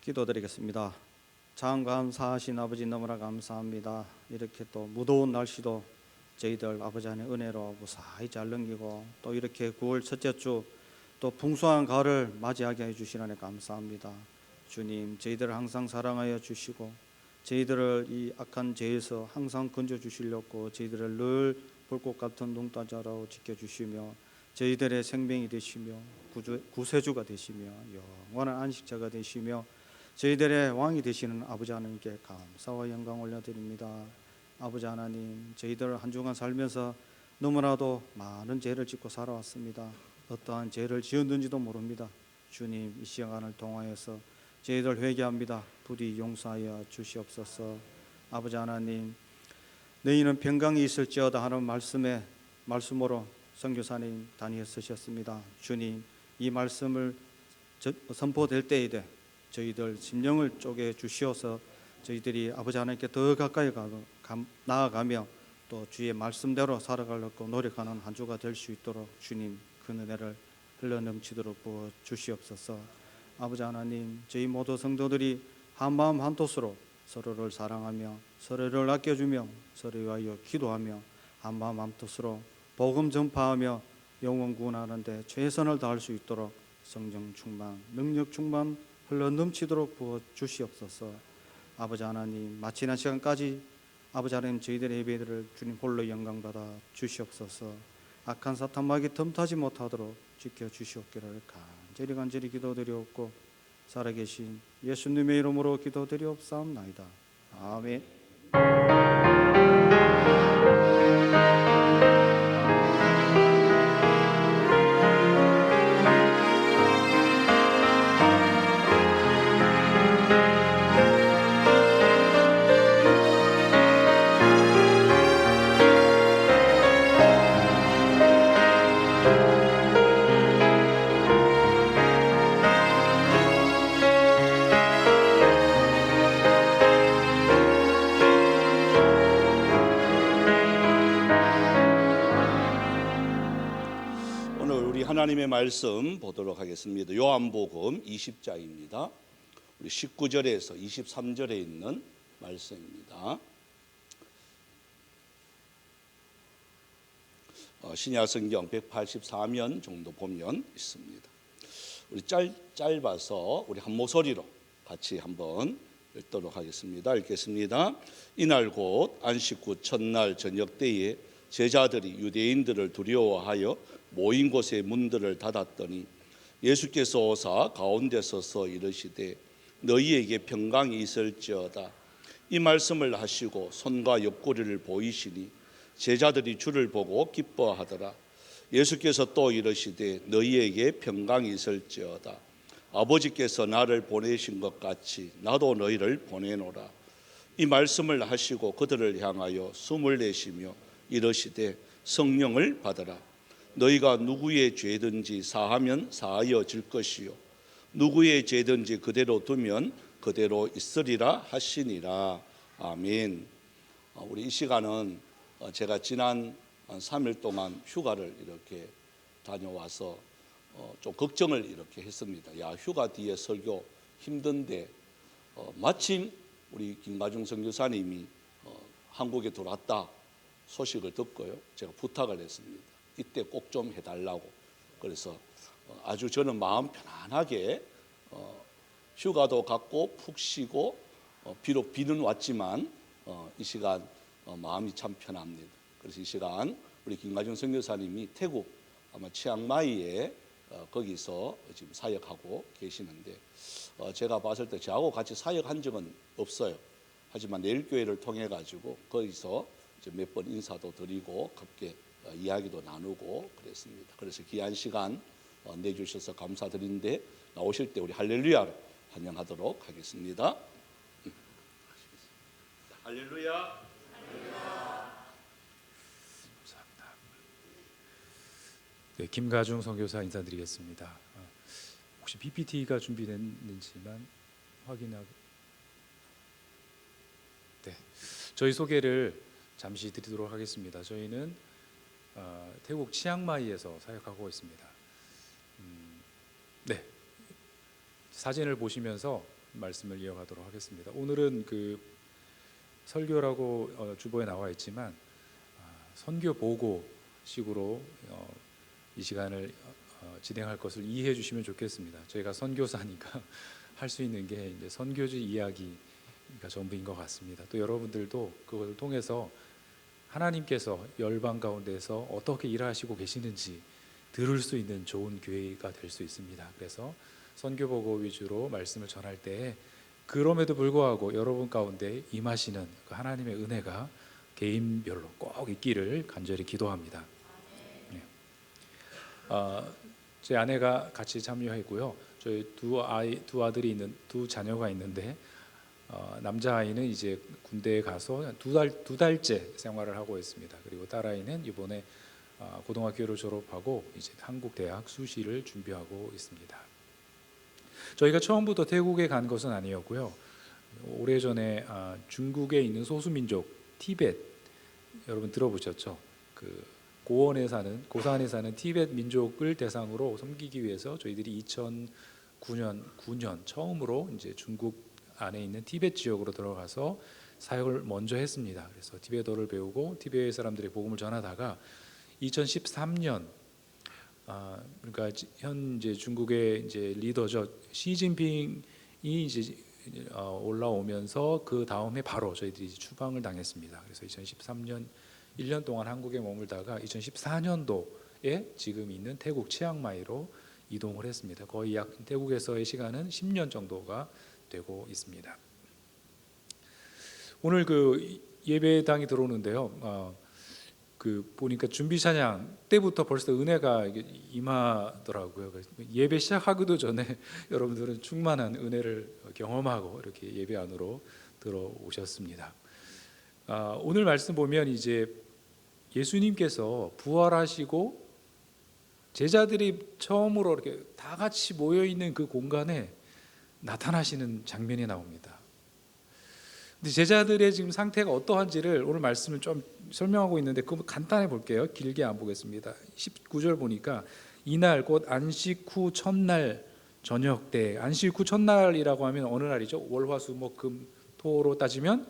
기도드리겠습니다. 장감사하신 아버지 너무나 감사합니다. 이렇게 또 무더운 날씨도 저희들 아버지 안의 은혜로 무사히 잘 넘기고 또 이렇게 9월 첫째 주 또 풍성한 가을을 맞이하게 해주시라니 감사합니다. 주님, 저희들을 항상 사랑하여 주시고 저희들을 이 악한 죄에서 항상 건져 주시려고 저희들을 늘 불꽃 같은 눈동자로 지켜주시며 저희들의 생명이 되시며 구세주가 되시며 영원한 안식자가 되시며 저희들의 왕이 되시는 아버지 하나님께 감사와 영광 올려드립니다. 아버지 하나님, 저희들 한 주간 살면서 너무나도 많은 죄를 짓고 살아왔습니다. 어떠한 죄를 지었는지도 모릅니다. 주님, 이 시간을 통하여서 저희들 회개합니다. 부디 용서하여 주시옵소서. 아버지 하나님, 너희는 평강이 있을지어다 하는 말씀으로 선교사님 단위에 쓰셨습니다. 주님, 이 말씀을 선포될 때에 저희들 심령을 쪼개 주시어서 저희들이 아버지 하나님께 더 가까이 나아가며 또 주의 말씀대로 살아가려고 노력하는 한 주가 될 수 있도록 주님 그 은혜를 흘러넘치도록 부어 주시옵소서. 아버지 하나님, 저희 모두 성도들이 한마음 한뜻으로 서로를 사랑하며 서로를 아껴주며 서로를 위하여 기도하며 한마음 한뜻으로 복음 전파하며 영혼 구원하는 데 최선을 다할 수 있도록 성령 충만, 능력 충만 흘러넘치도록 부어 주시옵소서. 아버지 하나님, 마치는 시간까지 아버지 하나님 저희들의 예배들을 주님 홀로 영광받아 주시옵소서. 악한 사탄 마귀 틈타지 못하도록 지켜주시옵기를 간절히 기도드리옵고 살아계신 예수님의 이름으로 기도드리옵사옵나이다. 아멘. 하나님의 말씀 보도록 하겠습니다. 요한복음 20장입니다. 우리 19절에서 23절에 있는 말씀입니다. 신약 성경 184면 정도 보면 있습니다. 우리 짧아서 우리 한 목소리로 같이 한번 읽도록 하겠습니다. 읽겠습니다. 이날 곧 안식구 첫날 저녁 때에 제자들이 유대인들을 두려워하여 모인 곳의 문들을 닫았더니 예수께서 오사 가운데 서서 이르시되 너희에게 평강이 있을지어다. 이 말씀을 하시고 손과 옆구리를 보이시니 제자들이 주를 보고 기뻐하더라. 예수께서 또 이르시되 너희에게 평강이 있을지어다. 아버지께서 나를 보내신 것 같이 나도 너희를 보내노라. 이 말씀을 하시고 그들을 향하여 숨을 내쉬며 이르시되 성령을 받으라. 너희가 누구의 죄든지 사하면 사하여 질 것이요 누구의 죄든지 그대로 두면 그대로 있으리라 하시니라. 아멘. 우리 이 시간은 제가 지난 3일 동안 휴가를 이렇게 다녀와서 좀 걱정을 이렇게 했습니다. 야, 휴가 뒤에 설교 힘든데 마침 우리 김가중 선교사님이 한국에 들어왔다 소식을 듣고요, 제가 부탁을 했습니다. 이때 꼭 좀 해달라고. 그래서 아주 저는 마음 편안하게 휴가도 갔고 푹 쉬고 비록 비는 왔지만 이 시간 마음이 참 편합니다. 그래서 이 시간 우리 김가중 선교사님이 태국 아마 치앙마이에 거기서 지금 사역하고 계시는데 제가 봤을 때 저하고 같이 사역한 적은 없어요. 하지만 내일교회를 통해 가지고 거기서 몇 번 인사도 드리고 함께 이야기도 나누고 그랬습니다. 그래서 귀한 시간 내주셔서 감사드리는데 나오실 때 우리 할렐루야로 환영하도록 하겠습니다. 할렐루야. 감사합니다. 네, 김가중 선교사 인사드리겠습니다. 혹시 PPT가 준비됐는지만 확인하고. 네, 저희 소개를 잠시 드리도록 하겠습니다. 저희는 태국 치앙마이에서 사역하고 있습니다. 네, 사진을 보시면서 말씀을 이어가도록 하겠습니다. 오늘은 그 설교라고 주보에 나와 있지만 선교 보고식으로 이 시간을 진행할 것을 이해해 주시면 좋겠습니다. 저희가 선교사니까 할 수 있는 게 이제 선교지 이야기가 전부인 것 같습니다. 또 여러분들도 그것을 통해서 하나님께서 열방 가운데서 어떻게 일하시고 계시는지 들을 수 있는 좋은 기회가 될 수 있습니다. 그래서 선교 보고 위주로 말씀을 전할 때에 그럼에도 불구하고 여러분 가운데 임하시는 그 하나님의 은혜가 개인별로 꼭 있기를 간절히 기도합니다. 네. 제 아내가 같이 참여했고요. 저희 두 아들이 있는 두 자녀가 있는데 남자 아이는 이제 군대에 가서 두 달째 생활을 하고 있습니다. 그리고 딸 아이는 이번에 고등학교를 졸업하고 이제 한국 대학 수시를 준비하고 있습니다. 저희가 처음부터 태국에 간 것은 아니었고요. 오래전에 중국에 있는 소수민족 티벳 여러분 들어보셨죠? 그 고산에 사는 티벳 민족을 대상으로 섬기기 위해서 저희들이 2009년 처음으로 이제 중국 안에 있는 티벳 지역으로 들어가서 사역을 먼저 했습니다. 그래서 티베트어를 배우고 티베트 사람들의 복음을 전하다가 2013년 그러니까 현재 중국의 이제 리더죠 시진핑이 이제 올라오면서 그 다음에 바로 저희들이 추방을 당했습니다. 그래서 2013년 1년 동안 한국에 머물다가 2014년도에 지금 있는 태국 치앙마이로 이동을 했습니다. 거의 약 태국에서의 시간은 10년 정도가 되고 있습니다. 오늘 그 예배당이 들어오는데요. 그 보니까 준비 찬양 때부터 벌써 은혜가 임하더라고요. 예배 시작하기도 전에 여러분들은 충만한 은혜를 경험하고 이렇게 예배 안으로 들어오셨습니다. 오늘 말씀 보면 이제 예수님께서 부활하시고 제자들이 처음으로 이렇게 다 같이 모여 있는 그 공간에 나타나시는 장면이 나옵니다. 근데 제자들의 지금 상태가 어떠한지를 오늘 말씀을 좀 설명하고 있는데 그거 간단히 볼게요. 길게 안 보겠습니다. 19절 보니까 이날 곧 안식 후 첫날 저녁 때, 안식 후 첫날이라고 하면 어느 날이죠? 월화수목금토로 따지면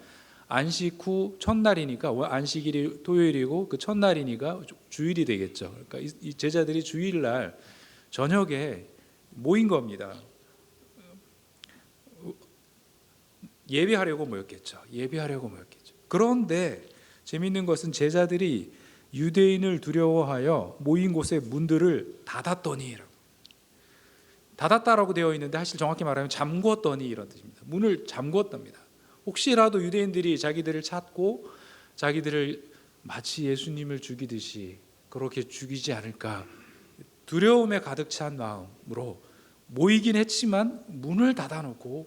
안식 후 첫날이니까 안식일이 토요일이고 그 첫날이니까 주일이 되겠죠. 그러니까 이 제자들이 주일날 저녁에 모인 겁니다. 예배하려고 모였겠죠. 그런데 재미있는 것은 제자들이 유대인을 두려워하여 모인 곳의 문들을 닫았더니, 닫았다라고 되어 있는데 사실 정확히 말하면 잠궜더니 이런 뜻입니다. 문을 잠궜답니다. 혹시라도 유대인들이 자기들을 찾고 자기들을 마치 예수님을 죽이듯이 그렇게 죽이지 않을까 두려움에 가득 찬 마음으로 모이긴 했지만 문을 닫아놓고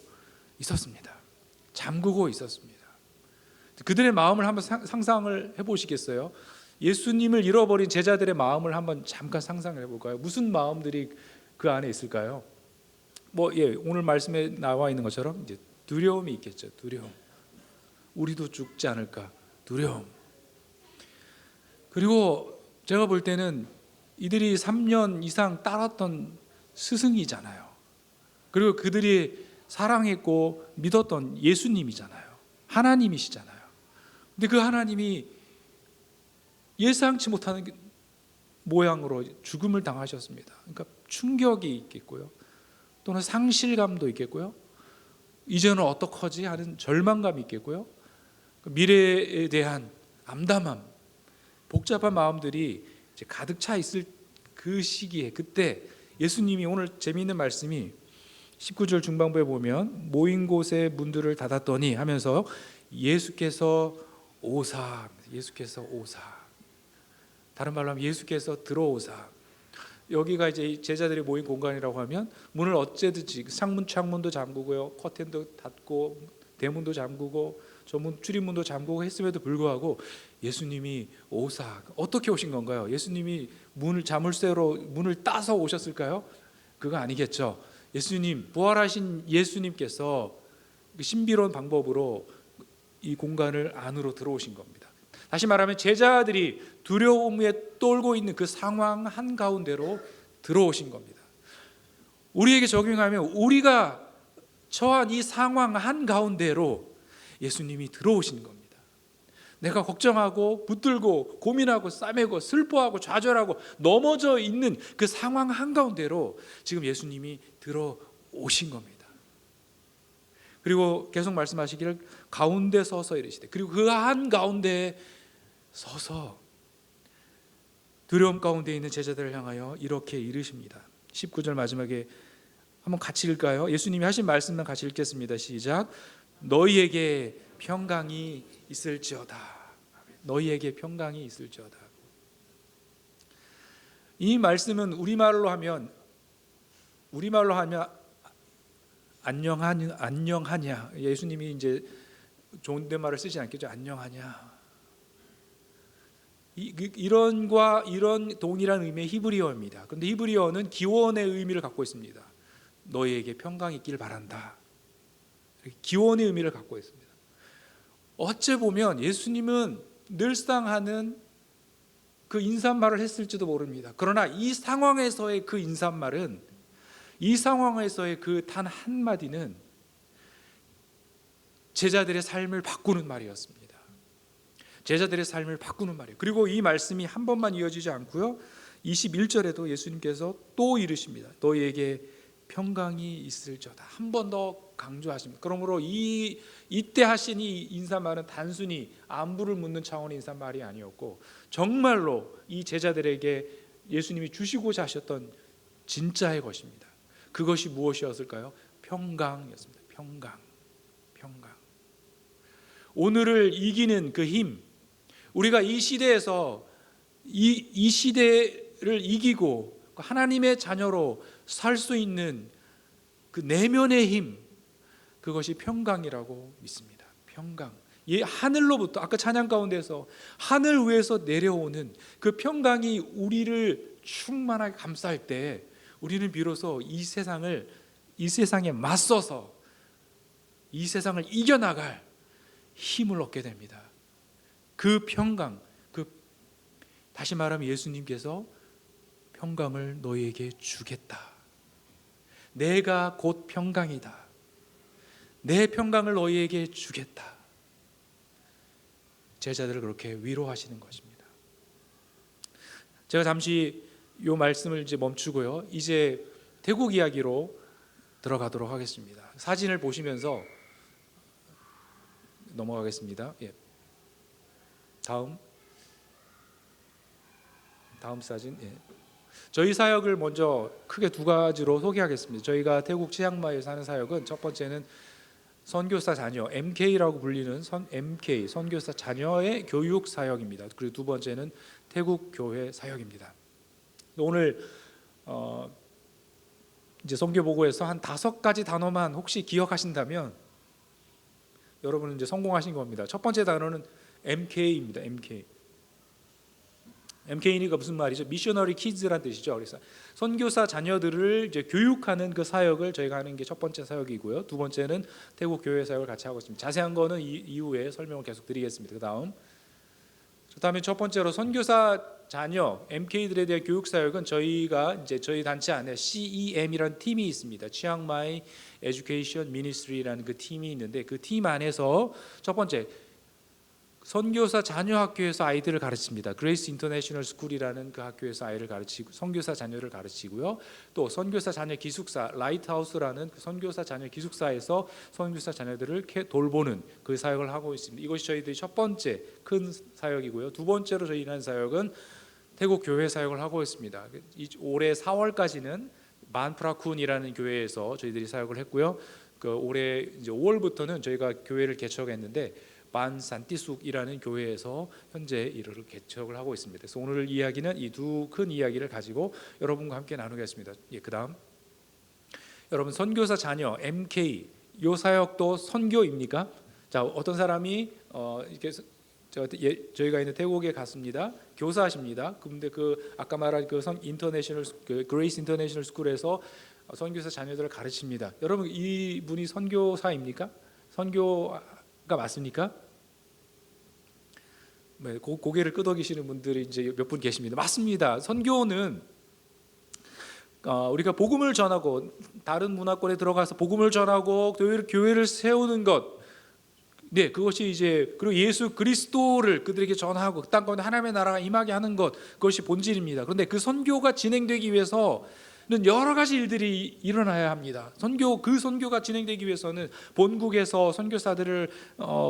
있었습니다. 잠그고 있었습니다. 그들의 마음을 한번 상상을 해보시겠어요? 예수님을 잃어버린 제자들의 마음을 한번 잠깐 상상을 해볼까요? 무슨 마음들이 그 안에 있을까요? 오늘 말씀에 나와 있는 것처럼 이제 두려움이 있겠죠. 두려움. 우리도 죽지 않을까? 두려움. 그리고 제가 볼 때는 이들이 3년 이상 따랐던 스승이잖아요. 그리고 그들이 사랑했고 믿었던 예수님이잖아요. 하나님이시잖아요. 근데 그 하나님이 예상치 못하는 모양으로 죽음을 당하셨습니다. 그러니까 충격이 있겠고요. 또는 상실감도 있겠고요. 이제는 어떡하지 하는 절망감이 있겠고요. 미래에 대한 암담함, 복잡한 마음들이 이제 가득 차 있을 그 시기에 그때 예수님이 오늘 재미있는 말씀이 19절 중반부에 보면 모인 곳의 문들을 닫았더니 하면서 예수께서 오사, 다른 말로 하면 예수께서 들어오사. 여기가 이제 제자들이 모인 공간이라고 하면 문을 어째든지 창문도 잠그고요, 커튼도 닫고 대문도 잠그고 저문 출입문도 잠그고 했음에도 불구하고 예수님이 오사. 어떻게 오신 건가요? 예수님이 자물쇠로 문을 따서 오셨을까요? 그거 아니겠죠. 예수님, 부활하신 예수님께서 신비로운 방법으로 이 공간을 안으로 들어오신 겁니다. 다시 말하면 제자들이 두려움에 떨고 있는 그 상황 한가운데로 들어오신 겁니다. 우리에게 적용하면 우리가 처한 이 상황 한가운데로 예수님이 들어오시는 겁니다. 내가 걱정하고 붙들고 고민하고 싸매고 슬퍼하고 좌절하고 넘어져 있는 그 상황 한가운데로 지금 예수님이 들어오신 겁니다. 그리고 계속 말씀하시기를 가운데 서서 이르시되, 그리고 그 한가운데에 서서 두려움 가운데 있는 제자들을 향하여 이렇게 이르십니다. 19절 마지막에 한번 같이 읽을까요? 예수님이 하신 말씀만 같이 읽겠습니다. 시작. 너희에게 평강이 있을지어다. 너희에게 평강이 있을지어다. 이 말씀은 우리말로 하면 안녕하냐. 예수님이 이제 존댓말을 쓰지 않겠죠. 안녕하냐. 이런 동일한 의미의 히브리어입니다. 그런데 히브리어는 기원의 의미를 갖고 있습니다. 너희에게 평강이 있길 바란다. 기원의 의미를 갖고 있습니다. 어째 보면 예수님은 늘상 하는 그 인사말을 했을지도 모릅니다. 그러나 이 상황에서의 그 인사말은, 이 상황에서의 그 단 한마디는 제자들의 삶을 바꾸는 말이었습니다. 제자들의 삶을 바꾸는 말이에요. 그리고 이 말씀이 한 번만 이어지지 않고요, 21절에도 예수님께서 또 이르십니다. 너희에게 평강이 있을지어다. 한 번 더 강조하십니다. 그러므로 이때 하신 이 인사말은 단순히 안부를 묻는 차원의 인사말이 아니었고, 정말로 이 제자들에게 예수님이 주시고자 하셨던 진짜의 것입니다. 그것이 무엇이었을까요? 평강이었습니다. 평강. 오늘을 이기는 그 힘, 우리가 이 시대에서 이 시대를 이기고 하나님의 자녀로 살 수 있는 그 내면의 힘, 그것이 평강이라고 믿습니다. 평강. 하늘로부터, 아까 찬양 가운데서 하늘 위에서 내려오는 그 평강이 우리를 충만하게 감쌀 때 우리는 비로소 이 세상에 맞서서 이 세상을 이겨나갈 힘을 얻게 됩니다. 그 평강, 다시 말하면 예수님께서 평강을 너희에게 주겠다. 내가 곧 평강이다. 내 평강을 너희에게 주겠다. 제자들을 그렇게 위로하시는 것입니다. 제가 잠시 이 말씀을 이제 멈추고요, 이제 태국 이야기로 들어가도록 하겠습니다. 사진을 보시면서 넘어가겠습니다. 예. 다음 사진. 예. 저희 사역을 먼저 크게 두 가지로 소개하겠습니다. 저희가 태국 치앙마이에서 하는 사역은, 첫 번째는 선교사 자녀, MK라고 불리는 MK 선교사 자녀의 교육 사역입니다. 그리고 두 번째는 태국 교회 사역입니다. 오늘 이제 선교 보고에서 한 5가지 단어만 혹시 기억하신다면 여러분은 이제 성공하신 겁니다. 첫 번째 단어는 MK입니다. MK니까 무슨 말이죠? 미셔너리 키즈란 뜻이죠. 그래서 선교사 자녀들을 이제 교육하는 그 사역을 저희가 하는 게 첫 번째 사역이고요. 두 번째는 태국 교회 사역을 같이 하고 있습니다. 자세한 거는 이후에 설명을 계속 드리겠습니다. 그다음에 첫 번째로 선교사 자녀 MK들에 대한 교육 사역은 저희가 이제 저희 단체 안에 CEM이라는 팀이 있습니다. 치앙마이 에듀케이션 미니스트리라는 그 팀이 있는데, 그 팀 안에서 첫 번째 선교사 자녀 학교에서 아이들을 가르칩니다. 그레이스 인터내셔널 스쿨이라는 그 학교에서 아이를 가르치고 선교사 자녀를 가르치고요. 또 선교사 자녀 기숙사 라이트하우스라는 그 선교사 자녀 기숙사에서 선교사 자녀들을 돌보는 그 사역을 하고 있습니다. 이것이 저희들이 첫 번째 큰 사역이고요. 두 번째로 저희가 하는 사역은 태국 교회 사역을 하고 있습니다. 올해 4월까지는 만프라쿤이라는 교회에서 저희들이 사역을 했고요. 올해 이제 5월부터는 저희가 교회를 개척했는데 반산티숙이라는 교회에서 현재 이를 개척을 하고 있습니다. 그래서 오늘 이야기는 이 두 큰 이야기를 가지고 여러분과 함께 나누겠습니다. 예, 그다음 여러분, 선교사 자녀 MK 요 사역도 선교입니까? 자, 어떤 사람이 이렇게 저희가 있는 태국에 갔습니다. 교사십니다. 근데 그 아까 말한 그 인터내셔널 그레이스 인터내셔널 스쿨에서 선교사 자녀들을 가르칩니다. 여러분, 이분이 선교사입니까? 선교가 맞습니까? 네, 고개를 끄덕이시는 분들이 이제 몇 분 계십니다. 맞습니다. 선교는 우리가 복음을 전하고 다른 문화권에 들어가서 복음을 전하고 교회를 세우는 것, 네, 그것이 이제 그리고 예수 그리스도를 그들에게 전하고 땅 가운데 하나님의 나라가 임하게 하는 것, 그것이 본질입니다. 그런데 그 선교가 진행되기 위해서는 여러 가지 일들이 일어나야 합니다. 그 선교가 진행되기 위해서는 본국에서 선교사들을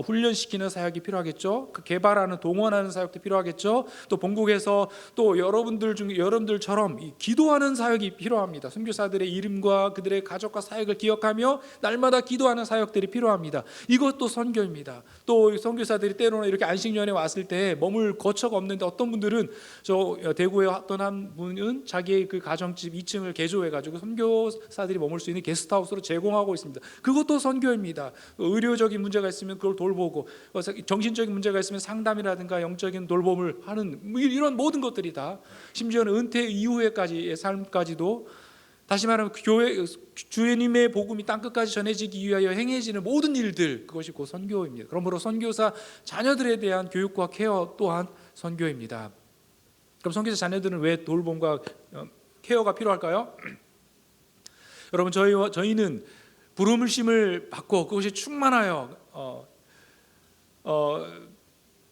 훈련시키는 사역이 필요하겠죠. 그 개발하는 동원하는 사역도 필요하겠죠. 또 본국에서 또 여러분들처럼 기도하는 사역이 필요합니다. 선교사들의 이름과 그들의 가족과 사역을 기억하며 날마다 기도하는 사역들이 필요합니다. 이것도 선교입니다. 또 선교사들이 때로는 이렇게 안식년에 왔을 때 머물 거처가 없는데 어떤 분들은 저 대구에 왔던 한 분은 자기의 그 가정집 2층을 개조해가지고 선교사들이 머물 수 있는 게스트하우스로 제공하고 있습니다. 그것도 선교입니다. 의료적인 문제가 있으면 그걸 돌보고, 정신적인 문제가 있으면 상담이라든가 영적인 돌봄을 하는 이런 모든 것들이 다, 심지어는 은퇴 이후에까지의 삶까지도, 다시 말하면 교회 주님의 복음이 땅 끝까지 전해지기 위하여 행해지는 모든 일들, 그것이 곧 선교입니다. 그러므로 선교사 자녀들에 대한 교육과 케어 또한 선교입니다. 그럼 선교사 자녀들은 왜 돌봄과 케어가 필요할까요? 여러분, 저희는 부름심을 받고 그것이 충만하여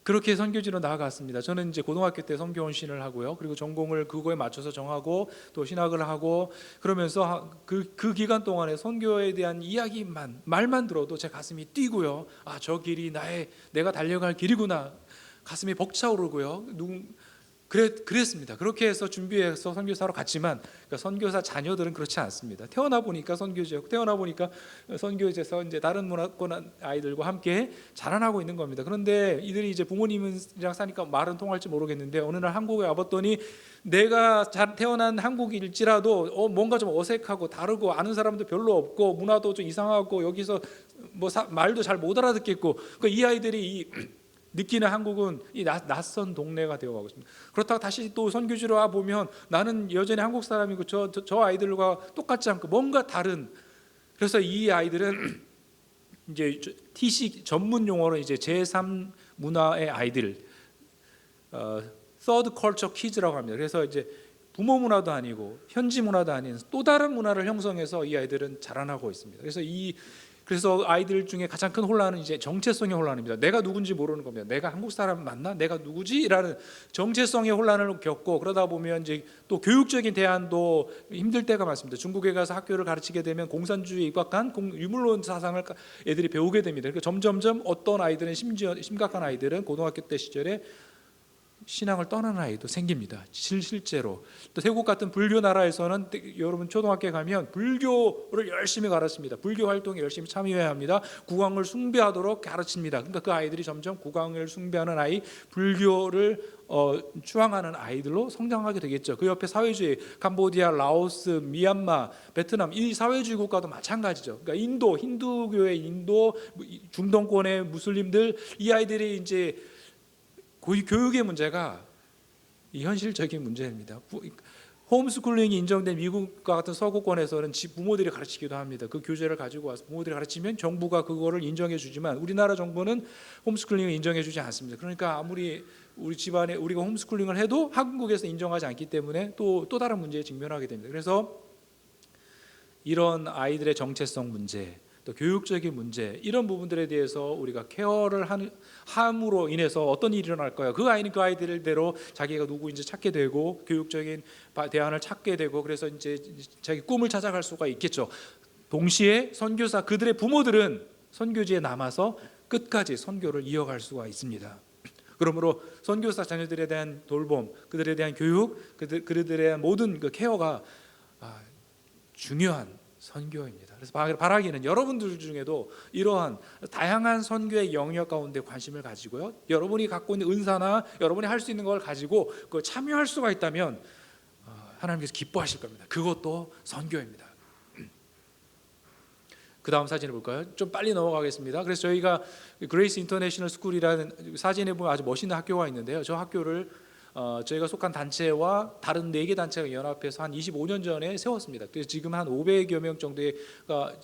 그렇게 선교지로 나아갔습니다. 저는 이제 고등학교 때 선교원 신을 하고요. 그리고 전공을 그거에 맞춰서 정하고 또 신학을 하고, 그러면서 그 기간 동안에 선교에 대한 말만 들어도 제 가슴이 뛰고요. 아, 저 길이 내가 달려갈 길이구나. 가슴이 벅차오르고요. 그랬습니다. 그렇게 해서 준비해서 선교사로 갔지만, 그러니까 선교사 자녀들은 그렇지 않습니다. 태어나 보니까 선교지였고, 태어나 보니까 선교지에서 이제 다른 문화권 아이들과 함께 자라나고 있는 겁니다. 그런데 이들이 이제 부모님이랑 사니까 말은 통할지 모르겠는데, 어느 날 한국에 와봤더니 내가 태어난 한국일지라도 뭔가 좀 어색하고 다르고 아는 사람도 별로 없고 문화도 좀 이상하고 여기서 말도 잘 못 알아듣겠고, 그러니까 이 아이들이 느끼는 한국은 이 낯선 동네가 되어가고 있습니다. 그렇다고 다시 또 선교지로 와 보면 나는 여전히 한국 사람이고 저 아이들과 똑같지 않고 뭔가 다른. 그래서 이 아이들은 이제 TC 전문 용어로 이제 제3 문화의 아이들, Third Culture Kids라고 합니다. 그래서 이제 부모 문화도 아니고 현지 문화도 아닌 또 다른 문화를 형성해서 이 아이들은 자라나고 있습니다. 그래서 아이들 중에 가장 큰 혼란은 이제 정체성의 혼란입니다. 내가 누군지 모르는 겁니다. 내가 한국 사람 맞나? 내가 누구지?라는 정체성의 혼란을 겪고, 그러다 보면 이제 또 교육적인 대안도 힘들 때가 많습니다. 중국에 가서 학교를 가르치게 되면 공산주의에 입각한 유물론 사상을 애들이 배우게 됩니다. 그러니까 점점점 어떤 아이들은 심각한 아이들은 고등학교 때 시절에 신앙을 떠나는 아이도 생깁니다. 실제로. 또 태국 같은 불교 나라에서는 여러분 초등학교에 가면 불교를 열심히 가르칩니다. 불교 활동에 열심히 참여해야 합니다. 국왕을 숭배하도록 가르칩니다. 그러니까 그 아이들이 점점 국왕을 숭배하는 아이, 불교를 추앙하는 아이들로 성장하게 되겠죠. 그 옆에 사회주의, 캄보디아, 라오스, 미얀마, 베트남, 이 사회주의 국가도 마찬가지죠. 그러니까 인도, 힌두교의 중동권의 무슬림들, 이 아이들이 이제 교육의 문제가 이 현실적인 문제입니다. 홈스쿨링이 인정된 미국과 같은 서구권에서는 부모들이 가르치기도 합니다. 그 교재를 가지고 와서 부모들이 가르치면 정부가 그거를 인정해 주지만, 우리나라 정부는 홈스쿨링을 인정해 주지 않습니다. 그러니까 아무리 우리 집안에 우리가 홈스쿨링을 해도 한국에서 인정하지 않기 때문에 또 다른 문제에 직면하게 됩니다. 그래서 이런 아이들의 정체성 문제, 또 교육적인 문제, 이런 부분들에 대해서 우리가 케어를 함으로 인해서 어떤 일이 일어날까요? 그 아이는 그 아이들대로 자기가 누구인지 찾게 되고 교육적인 대안을 찾게 되고, 그래서 이제 자기 꿈을 찾아갈 수가 있겠죠. 동시에 선교사 그들의 부모들은 선교지에 남아서 끝까지 선교를 이어갈 수가 있습니다. 그러므로 선교사 자녀들에 대한 돌봄, 그들에 대한 교육, 그들에 대한 모든 그 케어가 중요한 선교입니다. 그래서 바라기는 여러분들 중에도 이러한 다양한 선교의 영역 가운데 관심을 가지고요, 여러분이 갖고 있는 은사나 여러분이 할 수 있는 걸 가지고 그 참여할 수가 있다면 하나님께서 기뻐하실 겁니다. 그것도 선교입니다. 그 다음 사진을 볼까요? 좀 빨리 넘어가겠습니다. 그래서 저희가 그레이스 인터내셔널 스쿨이라는 사진에 보면 아주 멋있는 학교가 있는데요. 저 학교를 저희가 속한 단체와 다른 4개 단체가 연합해서 한 25년 전에 세웠습니다. 그래서 지금 한 500여 명 정도가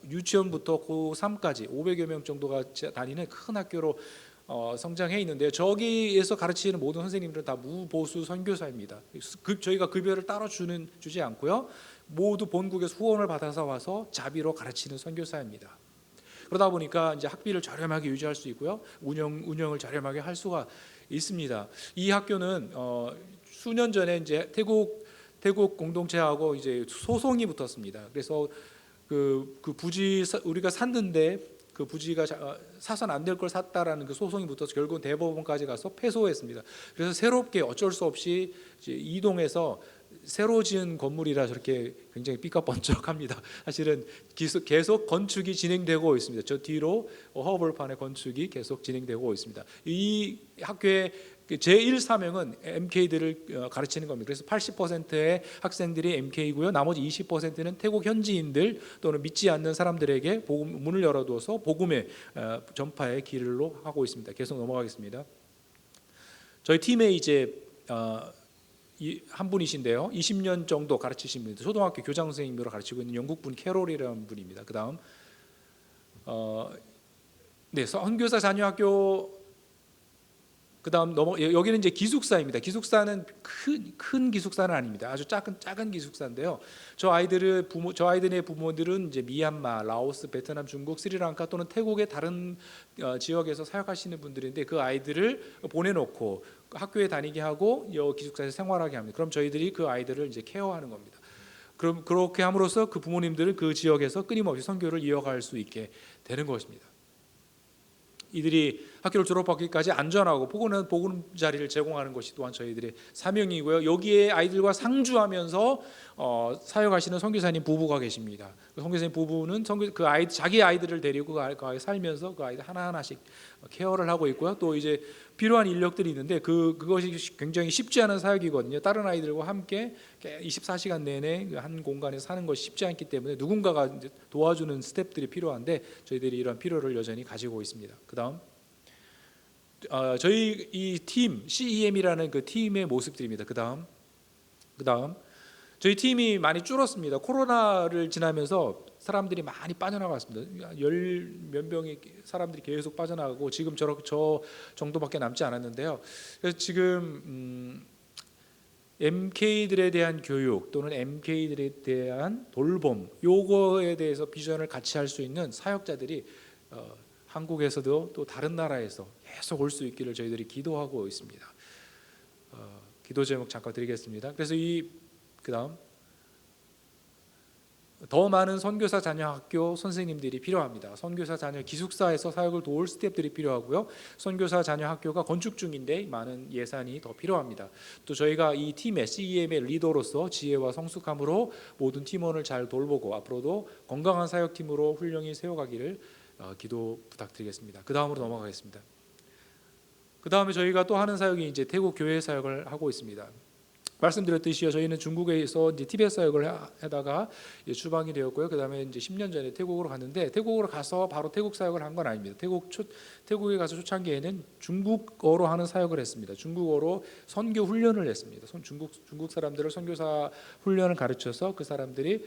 유치원부터 고3까지 500여 명 정도가 다니는 큰 학교로 성장해 있는데요. 저기에서 가르치는 모든 선생님들은 다 무보수 선교사입니다. 저희가 급여를 따로 주지 않고요. 모두 본국에서 후원을 받아서 와서 자비로 가르치는 선교사입니다. 그러다 보니까 이제 학비를 저렴하게 유지할 수 있고요. 운영을 저렴하게 할 수가 있습니다. 이 학교는 수년 전에 이제 태국 공동체하고 이제 소송이 붙었습니다. 그래서 그 부지 우리가 샀는데 그 부지가 사선 안 될 걸 샀다라는 그 소송이 붙어서 결국은 대법원까지 가서 패소했습니다. 그래서 새롭게 어쩔 수 없이 이제 이동해서 새로 지은 건물이라 저렇게 굉장히 삐까번쩍합니다. 사실은 계속 건축이 진행되고 있습니다. 저 뒤로 허벌판의 건축이 계속 진행되고 있습니다. 이 학교의 제1 사명은 MK들을 가르치는 겁니다. 그래서 80%의 학생들이 MK이고요. 나머지 20%는 태국 현지인들 또는 믿지 않는 사람들에게 문을 열어두어서 복음의 전파의 길로 하고 있습니다. 계속 넘어가겠습니다. 저희 팀에 이제 한 분이신데요. 20년 정도 가르치신 분입니다. 초등학교 교장 선생님으로 가르치고 있는 영국분 캐롤이라는 분입니다. 그다음 선교사 자녀학교. 그다음 여기는 이제 기숙사입니다. 기숙사는 큰 기숙사는 아닙니다. 아주 작은 기숙사인데요. 저 아이들의 부모들은 이제 미얀마, 라오스, 베트남, 중국, 스리랑카 또는 태국의 다른 지역에서 사역하시는 분들인데 그 아이들을 보내놓고 학교에 다니게 하고 여 기숙사에서 생활하게 합니다. 그럼 저희들이 그 아이들을 이제 케어하는 겁니다. 그럼 그렇게 함으로써 그 부모님들은 그 지역에서 끊임없이 선교를 이어갈 수 있게 되는 것입니다. 이들이 학교를 졸업하기까지 안전하고 복음 자리를 제공하는 것이 또한 저희들의 사명이고요. 여기에 아이들과 상주하면서 사역하시는 선교사님 부부가 계십니다. 그 선교사님 부부는 자기 아이들을 데리고 그 아이 살면서 그 아이들 하나하나씩 케어를 하고 있고요. 또 이제 필요한 인력들이 있는데 그것이 굉장히 쉽지 않은 사역이거든요. 다른 아이들과 함께 24시간 내내 한 공간에 사는 것이 쉽지 않기 때문에 누군가가 이제 도와주는 스태프들이 필요한데 저희들이 이런 필요를 여전히 가지고 있습니다. 그다음 저희 이 팀 CEM이라는 그 팀의 모습들입니다. 그다음 저희 팀이 많이 줄었습니다. 코로나를 지나면서 사람들이 많이 빠져나갔습니다. 몇 명의 사람들이 계속 빠져나가고 지금 저 정도밖에 남지 않았는데요. 그래서 지금 MK들에 대한 교육 또는 MK들에 대한 돌봄 요거에 대해서 비전을 같이 할 수 있는 사역자들이 한국에서도 또 다른 나라에서 계속 올 수 있기를 저희들이 기도하고 있습니다. 기도 제목 잠깐 드리겠습니다. 그래서 그다음 더 많은 선교사 자녀 학교 선생님들이 필요합니다. 선교사 자녀 기숙사에서 사역을 도울 스태프들이 필요하고요. 선교사 자녀 학교가 건축 중인데 많은 예산이 더 필요합니다. 또 저희가 이 팀의 CEM의 리더로서 지혜와 성숙함으로 모든 팀원을 잘 돌보고 앞으로도 건강한 사역팀으로 훌륭히 세워가기를 기도 부탁드리겠습니다. 그 다음으로 넘어가겠습니다. 그 다음에 저희가 또 하는 사역이 이제 태국 교회 사역을 하고 있습니다. 말씀드렸듯이요, 저희는 중국에서 이제 티벳 사역을 하다가 추방이 되었고요. 그 다음에 이제 10년 전에 태국으로 갔는데 태국으로 가서 바로 태국 사역을 한 건 아닙니다. 태국에 가서 초창기에는 중국어로 하는 사역을 했습니다. 중국어로 선교 훈련을 했습니다. 중국 사람들을 선교사 훈련을 가르쳐서 그 사람들이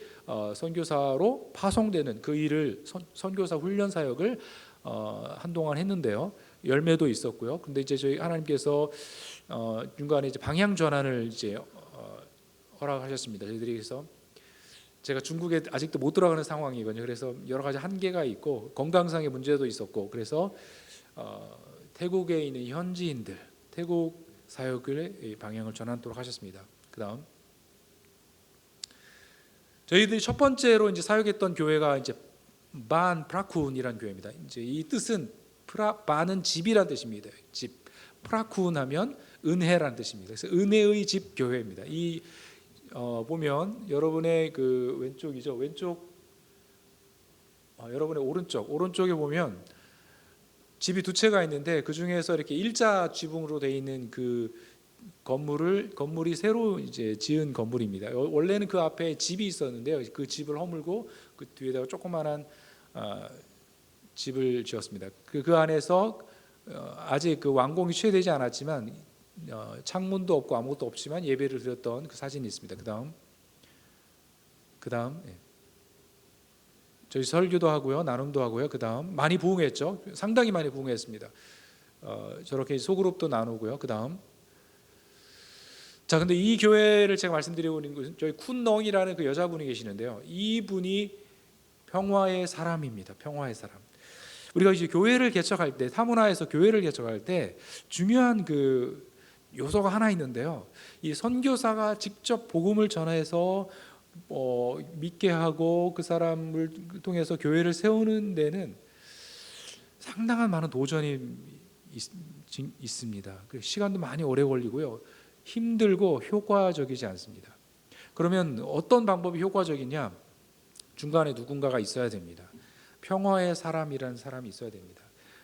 선교사로 파송되는 그 일을 선교사 훈련 사역을 한동안 했는데요. 열매도 있었고요. 근데 이제 저희 하나님께서 중간에 이제 방향 전환을 이제 허락하셨습니다. 저희들이 그래서 제가 중국에 아직도 못 들어가는 상황이거든요. 그래서 여러 가지 한계가 있고 건강상의 문제도 있었고 그래서 태국에 있는 현지인들 태국 사역의 방향을 전환토록 하셨습니다. 그다음 저희들이 첫 번째로 이제 사역했던 교회가 이제 반 프라쿤이라는 교회입니다. 이제 이 뜻은 반은 집이란 뜻입니다. 집. 프라쿤 하면 은혜라는 뜻입니다. 그래서 은혜의 집 교회입니다. 이 보면 여러분의 그 왼쪽이죠. 여러분의 오른쪽에 보면 집이 두 채가 있는데 그 중에서 이렇게 일자 지붕으로 되어 있는 그 건물이 새로 이제 지은 건물입니다. 원래는 그 앞에 집이 있었는데요. 그 집을 허물고 그 뒤에다가 조그만한 집을 지었습니다. 그 안에서 아직 그 완공이 취해되지 않았지만 창문도 없고 아무것도 없지만 예배를 드렸던 그 사진이 있습니다. 그다음 저희 설교도 하고요, 나눔도 하고요. 그다음 많이 부흥했죠. 상당히 많이 부흥했습니다. 저렇게 소그룹도 나누고요. 그다음 자, 근데 이 교회를 제가 말씀드리고 있는 것은 저희 쿤넝이라는 그 여자분이 계시는데요. 이분이 평화의 사람입니다. 평화의 사람. 우리가 이제 교회를 개척할 때, 타문화에서 교회를 개척할 때 중요한 그 요소가 하나 있는데요. 이 선교사가 직접 복음을 전해서 믿게 하고 그 사람을 통해서 교회를 세우는 데는 상당한 많은 도전이 있습니다. 시간도 많이 오래 걸리고요. 힘들고 효과적이지 않습니다. 그러면 어떤 방법이 효과적이냐? 중간에 누군가가 있어야 됩니다. 평화의 사람이라는 사람이 있어야 됩니다.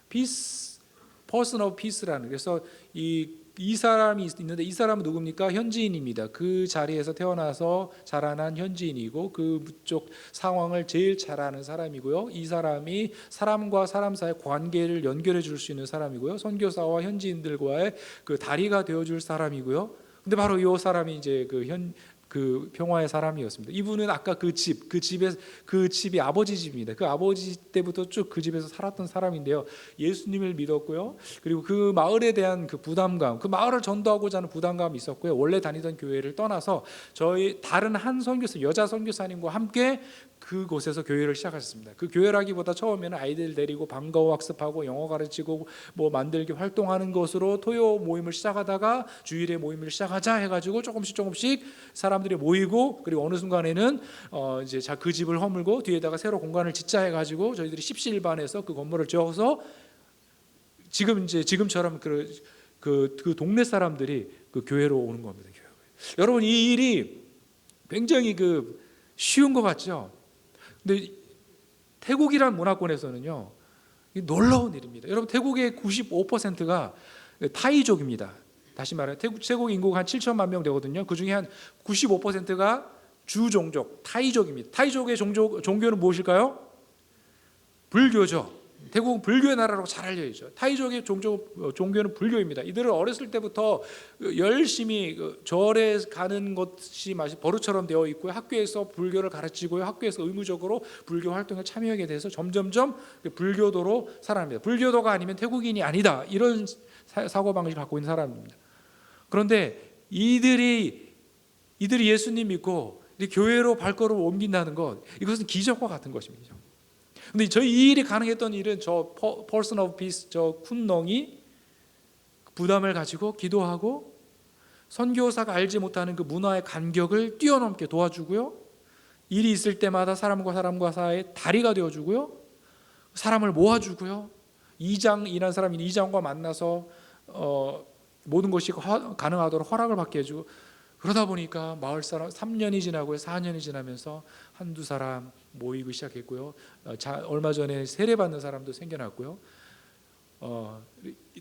Peace, person of peace라는, 그래서 이 사람이 있는데 이 사람은 누굽니까? 현지인입니다. 그 자리에서 태어나서 자라난 현지인이고 그쪽 상황을 제일 잘 아는 사람이고요. 이 사람이 사람과 사람 사이의 관계를 연결해 줄 수 있는 사람이고요. 선교사와 현지인들과의 그 다리가 되어 줄 사람이고요. 근데 바로 이 사람이 이제 그 평화의 사람이었습니다. 이분은 아까 그 집이 아버지 집입니다. 그 아버지 때부터 쭉 그 집에서 살았던 사람인데요. 예수님을 믿었고요. 그리고 그 마을에 대한 그 부담감, 그 마을을 전도하고자 하는 부담감이 있었고요. 원래 다니던 교회를 떠나서 저희 다른 한 선교사, 여자 선교사님과 함께 그곳에서 교회를 시작하셨습니다. 그 교회라기보다 처음에는 아이들 데리고 방과후 학습하고 영어 가르치고 뭐 만들기 활동하는 것으로 토요 모임을 시작하다가 주일에 모임을 시작하자 해가지고 조금씩 사람들이 모이고, 그리고 어느 순간에는 이제 그 집을 허물고 뒤에다가 새로 공간을 짓자 해가지고 저희들이 십시일반해서 그 건물을 지어서 지금처럼 그 동네 사람들이 그 교회로 오는 겁니다. 여러분, 이 일이 굉장히 쉬운 것 같죠? 근데 태국이란 문화권에서는요, 놀라운 일입니다. 여러분, 태국의 95%가 타이족입니다. 다시 말해 태국 인구가 한 7천만 명 되거든요. 그 중에 한 95%가 주종족 타이족입니다. 타이족의 종교는 무엇일까요? 불교죠. 태국은 불교의 나라라고 잘 알려 있죠. 타이족의 종교는 불교입니다. 이들은 어렸을 때부터 열심히 절에 가는 것이 마치 버릇처럼 되어 있고요. 학교에서 불교를 가르치고요. 학교에서 의무적으로 불교 활동에 참여하게 돼서 점점점 불교도로 살아갑니다. 불교도가 아니면 태국인이 아니다, 이런 사고방식을 갖고 있는 사람입니다. 그런데 이들이 예수님 믿고 교회로 발걸음을 옮긴다는 것, 이것은 기적과 같은 것입니다. 근데 이 일이 가능했던 일은 저 person of peace, 저 쿤넝이 부담을 가지고 기도하고 선교사가 알지 못하는 그 문화의 간격을 뛰어넘게 도와주고요. 일이 있을 때마다 사람과 사이의 다리가 되어주고요. 사람을 모아주고요. 이장이라는 사람이 이장과 만나서 모든 것이 가능하도록 허락을 받게 해주고, 그러다 보니까 마을 사람 3년이 지나고요, 4년이 지나면서 한두 사람 모이기 시작했고요. 얼마 전에 세례받는 사람도 생겨났고요.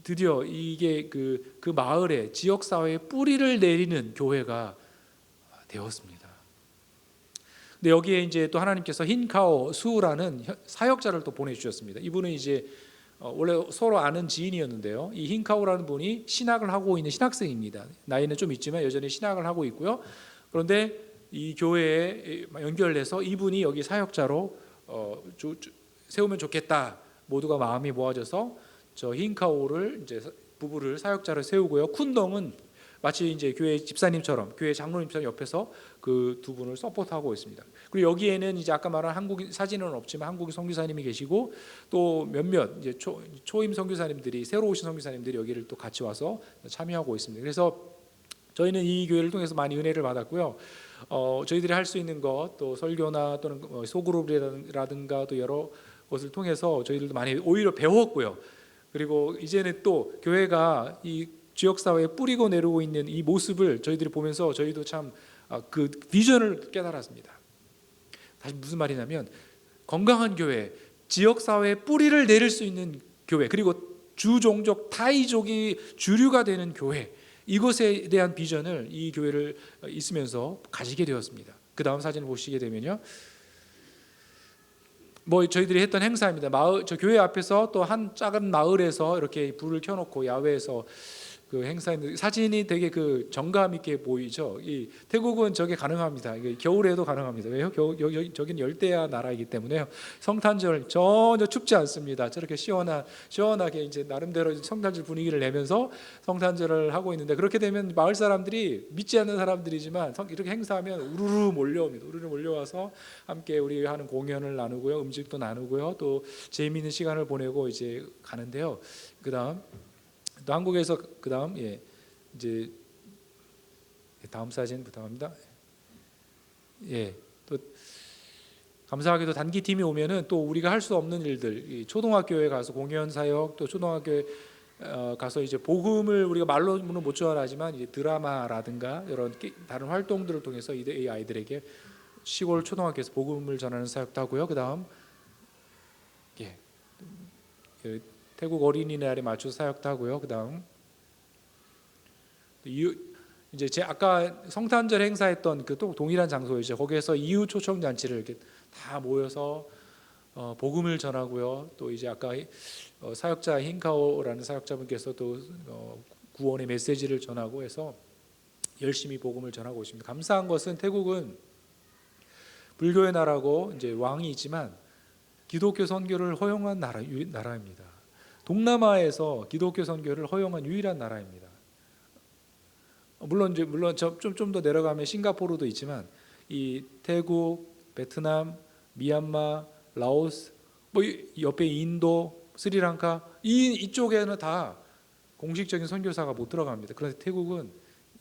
드디어 이게 그 마을에 지역 사회에 뿌리를 내리는 교회가 되었습니다. 근데 여기에 이제 또 하나님께서 힌카오 수라는 사역자를 또 보내주셨습니다. 이분은 이제 원래 서로 아는 지인이었는데요. 이 힌카오라는 분이 신학을 하고 있는 신학생입니다. 나이는 좀 있지만 여전히 신학을 하고 있고요. 그런데 이 교회에 연결돼서 이분이 여기 사역자로 세우면 좋겠다. 모두가 마음이 모아져서 저 힌카오를 이제 부부를 사역자로 세우고요. 쿤넝은 마치 이제 교회 집사님처럼, 교회 장로님처럼 옆에서 그 두 분을 서포트하고 있습니다. 그리고 여기에는 이제 아까 말한 한국인 사진은 없지만 한국인 선교사님이 계시고 또 몇몇 이제 초임 선교사님들이, 새로 오신 선교사님들이 여기를 또 같이 와서 참여하고 있습니다. 그래서 저희는 이 교회를 통해서 많이 은혜를 받았고요. 저희들이 할 수 있는 것, 또 설교나 또는 소그룹이라든가 또 여러 것을 통해서 저희들도 많이 오히려 배웠고요. 그리고 이제는 또 교회가 이 지역사회에 뿌리고 내려오고 있는 이 모습을 저희들이 보면서 저희도 참 그 비전을 깨달았습니다. 다시 무슨 말이냐면, 건강한 교회, 지역사회에 뿌리를 내릴 수 있는 교회, 그리고 주종족 타이족이 주류가 되는 교회, 이것에 대한 비전을 이 교회를 있으면서 가지게 되었습니다. 그 다음 사진을 보시게 되면요, 뭐 저희들이 했던 행사입니다. 저 교회 앞에서 또 한 작은 마을에서 이렇게 불을 켜놓고 야외에서 그 행사인데 사진이 되게 그 정감 있게 보이죠. 이 태국은 저게 가능합니다. 이게 겨울에도 가능합니다. 왜요? 저긴 열대야 나라이기 때문에요. 성탄절 전혀 춥지 않습니다. 저렇게 시원하게 이제 나름대로 성탄절 분위기를 내면서 성탄절을 하고 있는데, 그렇게 되면 마을 사람들이 믿지 않는 사람들이지만 이렇게 행사하면 우르르 몰려옵니다. 우르르 몰려와서 함께 우리 하는 공연을 나누고요, 음식도 나누고요, 또 재미있는 시간을 보내고 이제 가는데요. 그다음 또 한국에서 그다음 이제 다음 사진 부탁합니다. 또 감사하게도 단기팀이 오면은 또 우리가 할 수 없는 일들, 초등학교에 가서 공연 사역, 또 초등학교에 가서 이제 복음을 우리가 말로는 못 전하지만 이제 드라마라든가 이런 다른 활동들을 통해서 이 아이들에게 시골 초등학교에서 복음을 전하는 사역도 하고요. 그다음 태국 어린이날에 맞춰 사역도 하고요. 그다음 이제 제 아까 성탄절 행사했던 그 또 동일한 장소이죠. 거기에서 이웃 초청 잔치를 이렇게 다 모여서 복음을 전하고요. 또 이제 아까 사역자 흰카오라는 사역자분께서 또 구원의 메시지를 전하고 해서 열심히 복음을 전하고 있습니다. 감사한 것은 태국은 불교의 나라고 이제 왕이 있지만 기독교 선교를 허용한 나라입니다. 동남아에서 기독교 선교를 허용한 유일한 나라입니다. 물론 좀 더 내려가면 싱가포르도 있지만 이 태국, 베트남, 미얀마, 라오스, 뭐 옆에 인도, 스리랑카 이쪽에는 다 공식적인 선교사가 못 들어갑니다. 그런데 태국은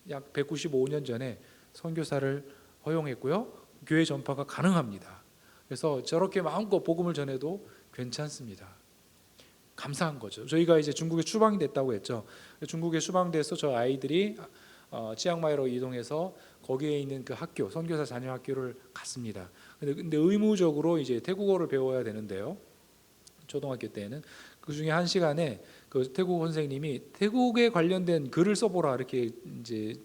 약 195년 전에 선교사를 허용했고요, 교회 전파가 가능합니다. 그래서 저렇게 마음껏 복음을 전해도 괜찮습니다. 감사한 거죠. 저희가 이제 중국에 추방이 됐다고 했죠. 중국에 추방돼서 저 아이들이 치앙마이로 이동해서 거기에 있는 그 학교, 선교사 자녀 학교를 갔습니다. 근데 의무적으로 이제 태국어를 배워야 되는데요. 초등학교 때는 그 중에 한 시간에 그 태국 선생님이 태국에 관련된 글을 써보라 이렇게 이제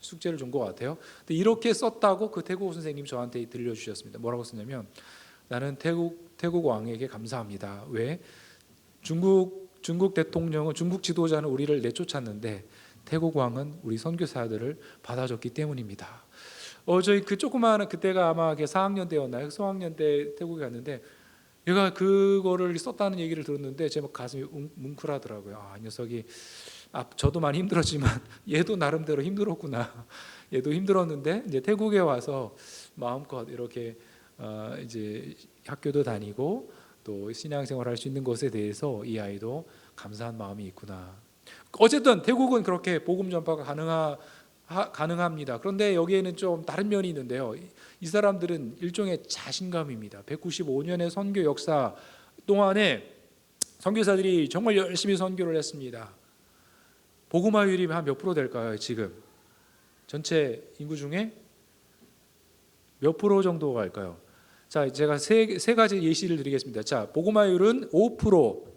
숙제를 준 것 같아요. 근데 이렇게 썼다고 그 태국 선생님 저한테 들려주셨습니다. 뭐라고 썼냐면, 나는 태국 왕에게 감사합니다. 왜? 중국 대통령은, 중국 지도자는 우리를 내쫓았는데 태국 왕은 우리 선교사들을 받아줬기 때문입니다. 저희 그 조그마한, 그때가 아마 4학년 때였나요? 소학년 때 태국에 갔는데 얘가 그거를 썼다는 얘기를 들었는데 제 가슴이 뭉클하더라고요. 이 녀석이 저도 많이 힘들었지만 얘도 나름대로 힘들었구나. 얘도 힘들었는데 이제 태국에 와서 마음껏 이렇게 이제 학교도 다니고 또 신앙생활할 수 있는 것에 대해서 이 아이도 감사한 마음이 있구나. 어쨌든 태국은 그렇게 복음 전파가 가능합니다. 그런데 여기에는 좀 다른 면이 있는데요. 이 사람들은 일종의 자신감입니다. 195년의 선교 역사 동안에 선교사들이 정말 열심히 선교를 했습니다. 복음화율이 한 몇 프로 될까요? 지금 전체 인구 중에 몇 프로 정도가 갈까요? 자, 제가 세 가지 예시를 드리겠습니다. 자, 복음화율은 5%.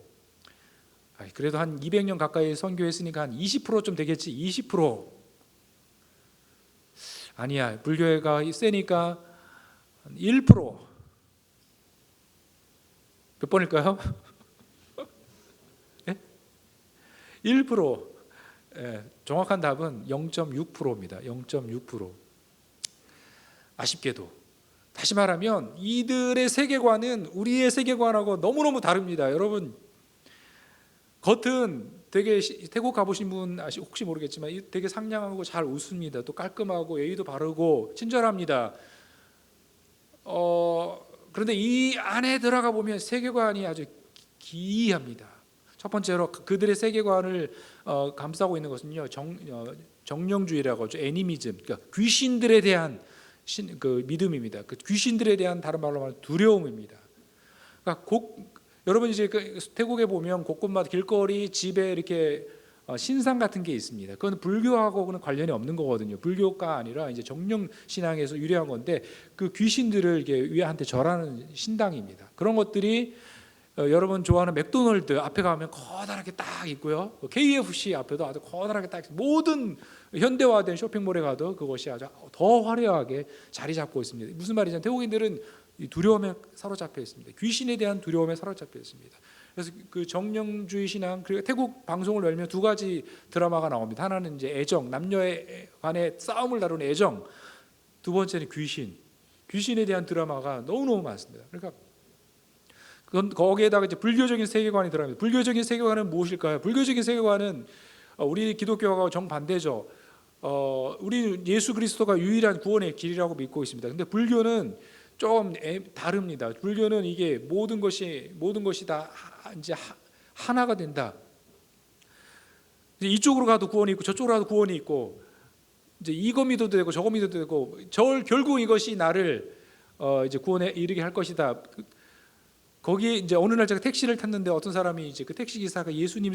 그래도 한 200년 가까이 선교했으니까 한 20%좀 되겠지. 20%. 아니야, 불교가 세니까 1%. 몇 번일까요? 1%. 정확한 답은 0.6%입니다. 0.6%. 아쉽게도. 다시 말하면 이들의 세계관은 우리의 세계관하고 너무너무 다릅니다. 여러분, 겉은 되게, 태국 가보신 분 혹시 모르겠지만 되게 상냥하고 잘 웃습니다. 또 깔끔하고 예의도 바르고 친절합니다. 그런데 이 안에 들어가 보면 세계관이 아주 기이합니다. 첫 번째로 그들의 세계관을 감싸고 있는 것은요, 정령주의라고 하죠. 애니미즘, 그러니까 귀신들에 대한 그 믿음입니다. 그 귀신들에 대한, 다른 말로 말하면 두려움입니다. 그러니까 여러분 이제 태국에 보면 곳곳마다 길거리, 집에 이렇게 신상 같은 게 있습니다. 그건 불교하고는 관련이 없는 거거든요. 불교가 아니라 이제 정령 신앙에서 유래한 건데 그 귀신들을 이렇게 위한테 절하는 신당입니다. 그런 것들이 여러분 좋아하는 맥도널드 앞에 가면 커다랗게 딱 있고요. KFC 앞에도 아주 커다랗게 딱 있습니다. 모든 현대화된 쇼핑몰에 가도 그것이 아주 더 화려하게 자리 잡고 있습니다. 무슨 말이냐면 태국인들은 이 두려움에 사로잡혀 있습니다. 귀신에 대한 두려움에 사로잡혀 있습니다. 그래서 그 정령주의 신앙, 그리고 태국 방송을 열면 두 가지 드라마가 나옵니다. 하나는 이제 애정, 남녀에 관해 싸움을 다루는 애정, 두 번째는 귀신에 대한 드라마가 너무너무 많습니다. 그러니까 거기에다가 이제 불교적인 세계관이 들어갑니다. 불교적인 세계관은 무엇일까요? 불교적인 세계관은 우리 기독교하고 정반대죠. 우리 예수 그리스도가 유일한 구원의 길이라고 믿고 있습니다. 근데 불교는 좀 다릅니다. 불교는 이게 모든 것이 다 이제 하나가 된다. 이쪽으로 가도 구원이 있고 저쪽으로 가도 구원이 있고, 이제 이거 믿어도 되고 저거 믿어도 되고, 결국 이것이 나를 이제 구원에 이르게 할 것이다. 거기에 이제 어느 날 제가 택시를 탔는데 어떤 사람이 이제 그 택시 기사가 예수님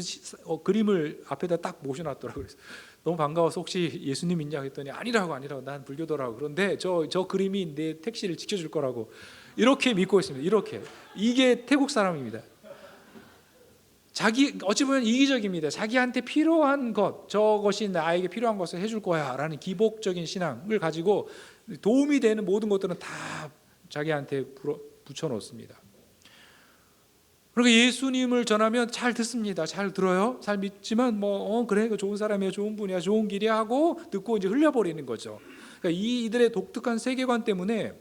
그림을 앞에다 딱 모셔놨더라고요. 그래서 너무 반가워서 혹시 예수님 믿냐 했더니 아니라고 난 불교더라고. 그런데 저 그림이 내 택시를 지켜줄 거라고 이렇게 믿고 있습니다. 이렇게 이게 태국 사람입니다. 어찌 보면 이기적입니다. 자기한테 필요한 것, 저것이 나에게 필요한 것을 해줄 거야라는 기복적인 신앙을 가지고 도움이 되는 모든 것들은 다 자기한테 붙여놓습니다. 그리고 예수님을 전하면 잘 듣습니다. 잘 들어요. 잘 믿지만 그래, 그 좋은 사람이야, 좋은 분이야, 좋은 길이야 하고 듣고 이제 흘려버리는 거죠. 그러니까 이들의 독특한 세계관 때문에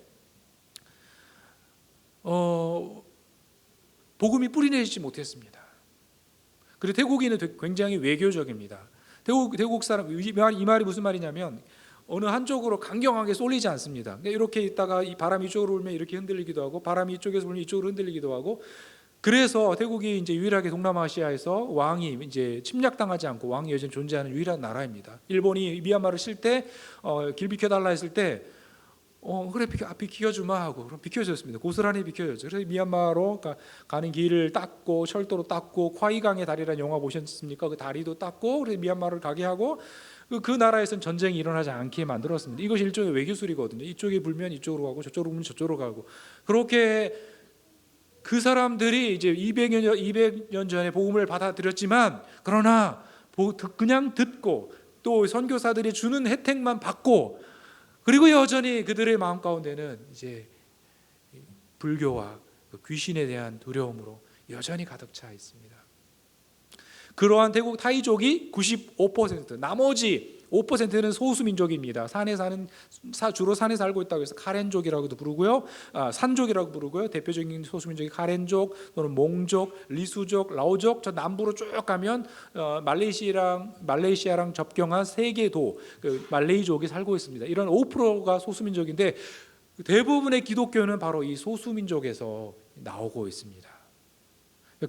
복음이 뿌리내리지 못했습니다. 그리고 태국인은 굉장히 외교적입니다. 태국 사람, 이 말이 무슨 말이냐면 어느 한쪽으로 강경하게 쏠리지 않습니다. 이렇게 있다가 이 바람이 이쪽으로 불면 이렇게 흔들리기도 하고, 바람이 이쪽에서 불면 이쪽으로 흔들리기도 하고. 그래서 태국이 이제 유일하게 동남아시아에서 왕이 이제 침략당하지 않고 왕이 여전히 존재하는 유일한 나라입니다. 일본이 미얀마를 칠 때 길 비켜달라 했을 때 그래 비켜주마 하고 그럼 비켜줬습니다. 고스란히 비켜줬죠. 그래서 미얀마로 가는 길을 닦고 철도로 닦고 콰이강의 다리라는 영화 보셨습니까? 그 다리도 닦고 그래서 미얀마를 가게 하고 그 나라에서는 전쟁이 일어나지 않게 만들었습니다. 이것이 일종의 외교술이거든요. 이쪽에 불면 이쪽으로 가고 저쪽으로 불면 저쪽으로 가고. 그렇게 그 사람들이 이제 200년 전에 복음을 받아들였지만, 그러나 그냥 듣고 또 선교사들이 주는 혜택만 받고, 그리고 여전히 그들의 마음 가운데는 이제 불교와 귀신에 대한 두려움으로 여전히 가득 차 있습니다. 그러한 태국 타이족이 95%, 나머지 5%는 소수민족입니다. 주로 산에 살고 있다고 해서 카렌족이라고도 부르고요, 산족이라고 부르고요. 대표적인 소수민족이 카렌족 또는 몽족, 리수족, 라오족. 저 남부로 쭉 가면 말레이시아랑 접경한 세계도 말레이족이 살고 있습니다. 이런 5%가 소수민족인데 대부분의 기독교는 바로 이 소수민족에서 나오고 있습니다.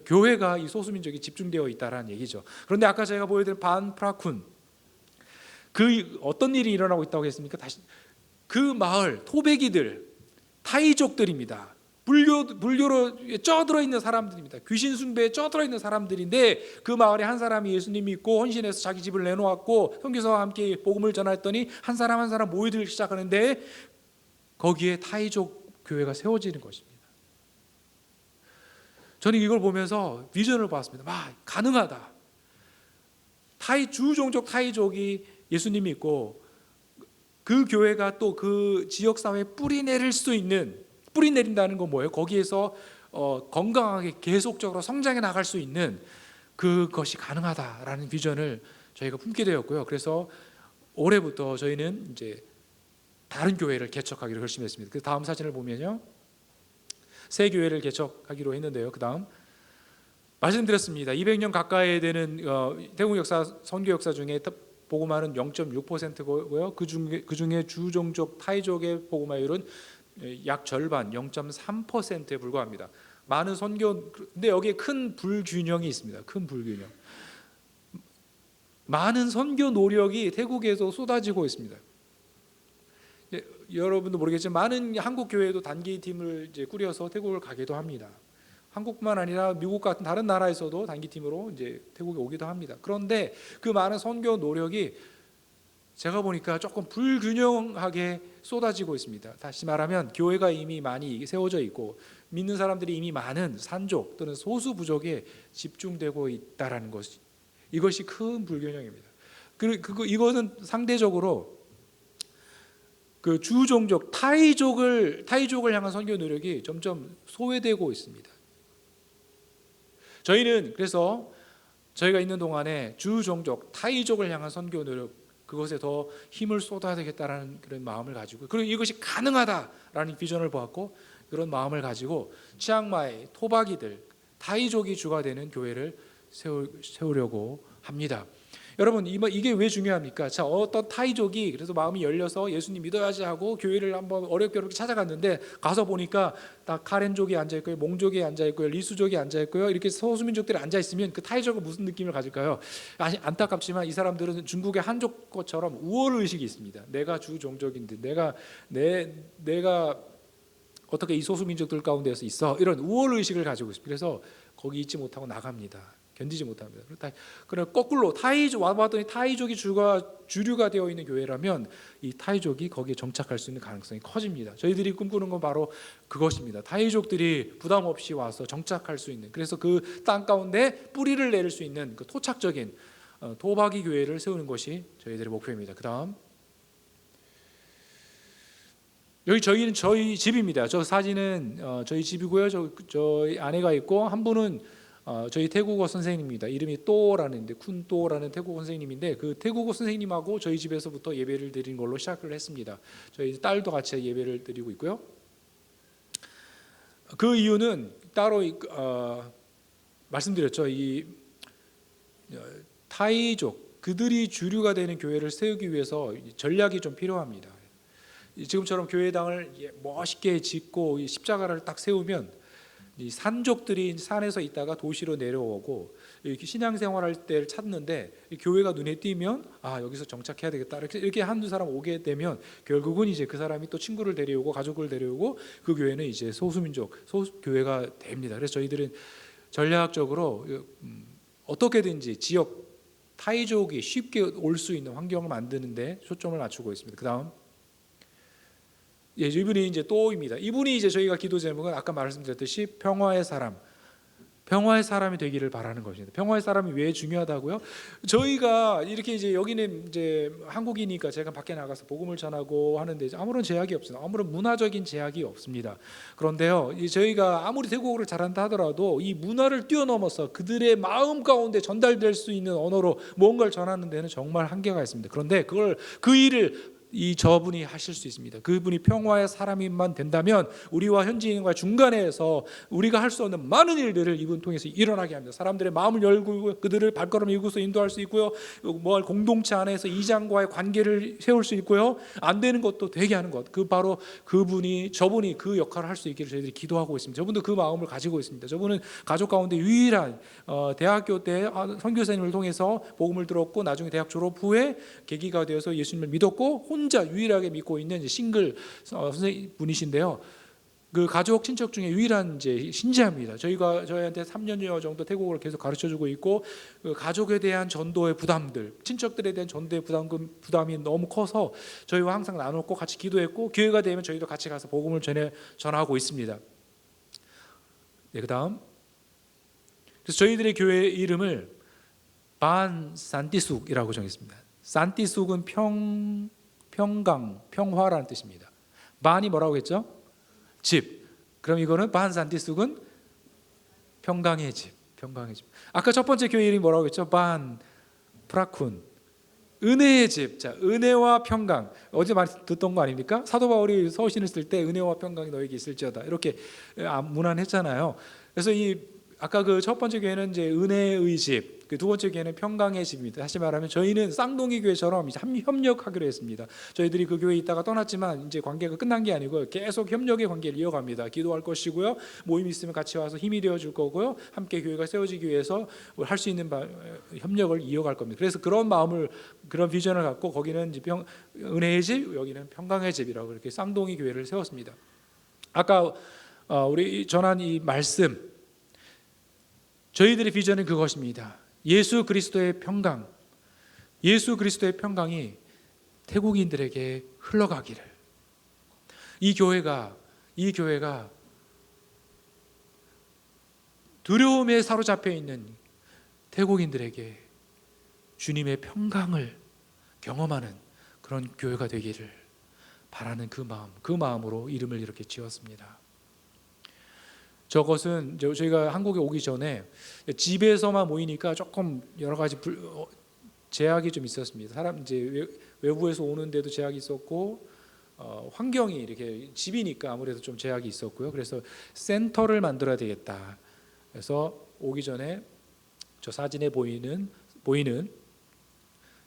교회가 이 소수민족이 집중되어 있다는 얘기죠. 그런데 아까 제가 보여드린 반프라쿤, 어떤 일이 일어나고 있다고 했습니까? 그 마을 토백이들, 타이족들입니다. 불교로 쪄들어 있는 사람들입니다. 귀신 숭배에 쪄들어 있는 사람들인데 그 마을에 한 사람이 예수님 믿고 헌신해서 자기 집을 내놓았고 선교사와 함께 복음을 전했더니 한 사람 한 사람 모여들기 시작하는데 거기에 타이족 교회가 세워지는 것입니다. 저는 이걸 보면서 비전을 봤습니다. 가능하다. 주종족 타이족이 예수님 믿고 그 교회가 또 그 지역 사회에 뿌리 내린다는 건 뭐예요? 거기에서 건강하게 계속적으로 성장해 나갈 수 있는 그것이 가능하다라는 비전을 저희가 품게 되었고요. 그래서 올해부터 저희는 이제 다른 교회를 개척하기로 결심했습니다. 그 다음 사진을 보면요, 새 교회를 개척하기로 했는데요. 그 다음 말씀드렸습니다. 200년 가까이 되는 태국 역사, 선교 역사 중에 복음화는 0.6%고요. 그 중에 주종족 타이족의 복음화율은 약 절반, 0.3%에 불과합니다. 많은 선교, 근데 여기에 큰 불균형이 있습니다. 큰 불균형. 많은 선교 노력이 태국에서 쏟아지고 있습니다. 여러분도 모르겠지만 많은 한국 교회도 단기 팀을 이제 꾸려서 태국을 가기도 합니다. 한국뿐만 아니라 미국 같은 다른 나라에서도 단기팀으로 이제 태국에 오기도 합니다. 그런데 그 많은 선교 노력이 제가 보니까 조금 불균형하게 쏟아지고 있습니다. 다시 말하면 교회가 이미 많이 세워져 있고 믿는 사람들이 이미 많은 산족 또는 소수 부족에 집중되고 있다라는 것이, 이것이 큰 불균형입니다. 이것은 상대적으로 그 주종족 타이족을 향한 선교 노력이 점점 소외되고 있습니다. 저희는 그래서 저희가 있는 동안에 주종족 타이족을 향한 선교 노력, 그것에 더 힘을 쏟아야 되겠다라는 그런 마음을 가지고, 그리고 이것이 가능하다라는 비전을 보았고, 그런 마음을 가지고 치앙마이 토박이들 타이족이 주가 되는 교회를 세우려고 합니다. 여러분, 이게 왜 중요합니까? 자, 어떤 타이족이 그래서 마음이 열려서 예수님 믿어야지 하고 교회를 한번 어렵게 찾아갔는데, 가서 보니까 다 카렌족이 앉아 있고요, 몽족이 앉아 있고요, 리수족이 앉아 있고요, 이렇게 소수민족들이 앉아 있으면 그 타이족은 무슨 느낌을 가질까요? 안타깝지만 이 사람들은 중국의 한족 것처럼 우월 의식이 있습니다. 내가 주종족인데 내가 어떻게 이 소수민족들 가운데서 있어, 이런 우월 의식을 가지고 있습니다. 그래서 거기 있지 못하고 나갑니다. 견디지 못합니다. 그럼 거꾸로 타이족 와봤더니 타이족이 주류가 되어 있는 교회라면 이 타이족이 거기에 정착할 수 있는 가능성이 커집니다. 저희들이 꿈꾸는 건 바로 그것입니다. 타이족들이 부담 없이 와서 정착할 수 있는, 그래서 그 땅 가운데 뿌리를 내릴 수 있는 그 토착적인 토박이 교회를 세우는 것이 저희들의 목표입니다. 그다음, 여기 저희는 저희 집입니다. 저 사진은 저희 집이고요. 저희 아내가 있고, 한 분은 저희 태국어 선생님입니다. 이름이 또라는데 쿤또라는 태국어 선생님인데, 그 태국어 선생님하고 저희 집에서부터 예배를 드리는 걸로 시작을 했습니다. 저희 딸도 같이 예배를 드리고 있고요. 그 이유는 따로 말씀드렸죠. 이 타이족 그들이 주류가 되는 교회를 세우기 위해서 전략이 좀 필요합니다. 지금처럼 교회당을 멋있게 짓고 십자가를 딱 세우면 이 산족들이 산에서 있다가 도시로 내려오고 이렇게 신앙생활할 때를 찾는데, 교회가 눈에 띄면 여기서 정착해야 되겠다, 이렇게 한두 사람 오게 되면 결국은 이제 그 사람이 또 친구를 데려오고 가족을 데려오고 그 교회는 이제 소수민족 교회가 됩니다. 그래서 저희들은 전략적으로 어떻게든지 지역 타이족이 쉽게 올 수 있는 환경을 만드는 데 초점을 맞추고 있습니다. 그다음, 이분이 이제 또입니다. 이분이 이제 저희가 기도 제목은 아까 말씀드렸듯이 평화의 사람이 되기를 바라는 것입니다. 평화의 사람이 왜 중요하다고요? 저희가 이렇게 이제 여기는 이제 한국이니까 제가 밖에 나가서 복음을 전하고 하는데 아무런 제약이 없습니다. 아무런 문화적인 제약이 없습니다. 그런데요, 저희가 아무리 태국어를 잘한다 하더라도 이 문화를 뛰어넘어서 그들의 마음 가운데 전달될 수 있는 언어로 뭔가를 전하는 데는 정말 한계가 있습니다. 그런데 그 일을 저분이 하실 수 있습니다. 그분이 평화의 사람이만 된다면 우리와 현지인과 중간에서 우리가 할 수 없는 많은 일들을 이분 통해서 일어나게 합니다. 사람들의 마음을 열고 그들을 발걸음 이고서 인도할 수 있고요, 공동체 안에서 이장과의 관계를 세울 수 있고요, 안 되는 것도 되게 하는 것, 바로 저분이 그 역할을 할 수 있기를 저희들이 기도하고 있습니다. 저분도 그 마음을 가지고 있습니다. 저분은 가족 가운데 유일한 대학교 때 선교사님을 통해서 복음을 들었고, 나중에 대학 졸업 후에 계기가 되어서 예수님을 믿었고 혼자 유일하게 믿고 있는 싱글 선생님 분이신데요. 그 가족 친척 중에 유일한 이제 신자입니다. 저희한테 3년여 정도 태국어를 계속 가르쳐주고 있고, 그 가족에 대한 전도의 부담들, 친척들에 대한 전도의 부담이 너무 커서 저희와 항상 나눴고 같이 기도했고, 기회가 되면 저희도 같이 가서 복음을 전하고 있습니다. 네, 그다음, 그래서 저희들의 교회 이름을 반 산티숙이라고 정했습니다. 산티숙은 평강, 평화라는 뜻입니다. 반이 뭐라고 했죠? 집. 그럼 이거는 반 산티숙은 평강의 집. 아까 첫 번째 교회 이름이 뭐라고 했죠? 반 프라쿤, 은혜의 집. 자, 은혜와 평강. 어제 많이 듣던 거 아닙니까? 사도 바울이 서신을 쓸 때 은혜와 평강이 너에게 있을지어다, 이렇게 문안했잖아요. 그래서 아까 그 첫 번째 교회는 이제 은혜의 집, 그 두 번째 교회는 평강의 집입니다. 다시 말하면 저희는 쌍둥이 교회처럼 이제 협력하기로 했습니다. 저희들이 그 교회에 있다가 떠났지만 이제 관계가 끝난 게 아니고 계속 협력의 관계를 이어갑니다. 기도할 것이고요, 모임 있으면 같이 와서 힘이 되어줄 거고요, 함께 교회가 세워지기 위해서 할 수 있는 협력을 이어갈 겁니다. 그래서 그런 마음을, 그런 비전을 갖고 거기는 이제 은혜의 집, 여기는 평강의 집이라고 이렇게 쌍둥이 교회를 세웠습니다. 아까 우리 전한 이 말씀, 저희들의 비전은 그것입니다. 예수 그리스도의 평강이 태국인들에게 흘러가기를, 이 교회가 두려움에 사로잡혀 있는 태국인들에게 주님의 평강을 경험하는 그런 교회가 되기를 바라는 그 마음으로 이름을 이렇게 지었습니다. 저것은 저희가 한국에 오기 전에 집에서만 모이니까 조금 여러 가지 제약이 좀 있었습니다. 사람 이제 외부에서 오는데도 제약이 있었고 환경이 이렇게 집이니까 아무래도 좀 제약이 있었고요. 그래서 센터를 만들어야 되겠다. 그래서 오기 전에 저 사진에 보이는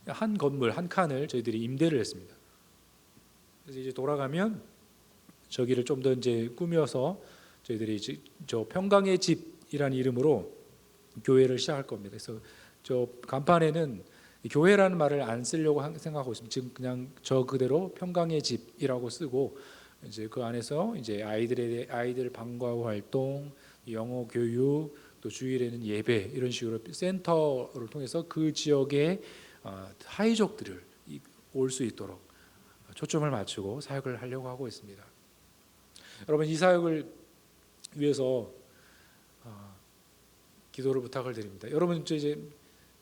한 건물 한 칸을 저희들이 임대를 했습니다. 그래서 이제 돌아가면 저기를 좀 더 이제 꾸며서 저희들이 이제 저 평강의 집이라는 이름으로 교회를 시작할 겁니다. 그래서 저 간판에는 교회라는 말을 안 쓰려고 생각하고 있습니다. 지금 그냥 저 그대로 평강의 집이라고 쓰고 이제 그 안에서 이제 아이들 방과후 활동, 영어 교육, 또 주일에는 예배 이런 식으로 센터를 통해서 그 지역의 타이족들을 올 수 있도록 초점을 맞추고 사역을 하려고 하고 있습니다. 여러분 이 사역을 위해서 기도를 부탁을 드립니다. 여러분 이제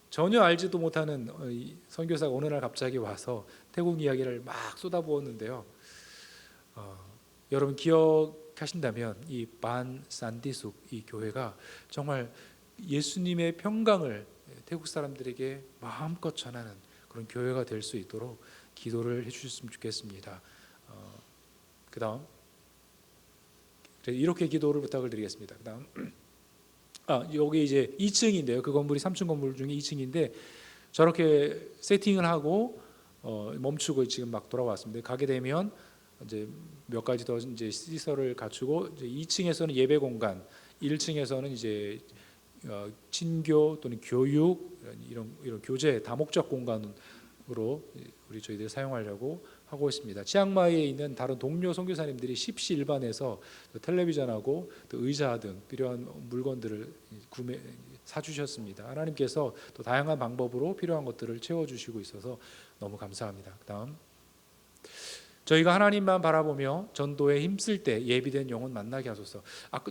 전혀 알지도 못하는 선교사가 어느 날 갑자기 와서 태국 이야기를 막 쏟아부었는데요. 여러분 기억하신다면 이 반 산디숙 이 교회가 정말 예수님의 평강을 태국 사람들에게 마음껏 전하는 그런 교회가 될 수 있도록 기도를 해주셨으면 좋겠습니다. 그다음 이렇게 기도를 부탁을 드리겠습니다. 그다음 여기 이제 2층인데요. 그 건물이 3층 건물 중에 2층인데 저렇게 세팅을 하고 멈추고 지금 막 돌아왔습니다. 가게 되면 이제 몇 가지 더 이제 시설을 갖추고 이제 2층에서는 예배 공간, 1층에서는 이제 친교 또는 교육 이런 교제 다목적 공간으로 저희들이 사용하려고 하고 있습니다. 치앙마이에 있는 다른 동료 선교사님들이 십시일반에서 텔레비전하고 또 의자 등 필요한 물건들을 사주셨습니다. 하나님께서 또 다양한 방법으로 필요한 것들을 채워주시고 있어서 너무 감사합니다. 그다음 저희가 하나님만 바라보며 전도에 힘쓸 때 예비된 영혼 만나게 하소서.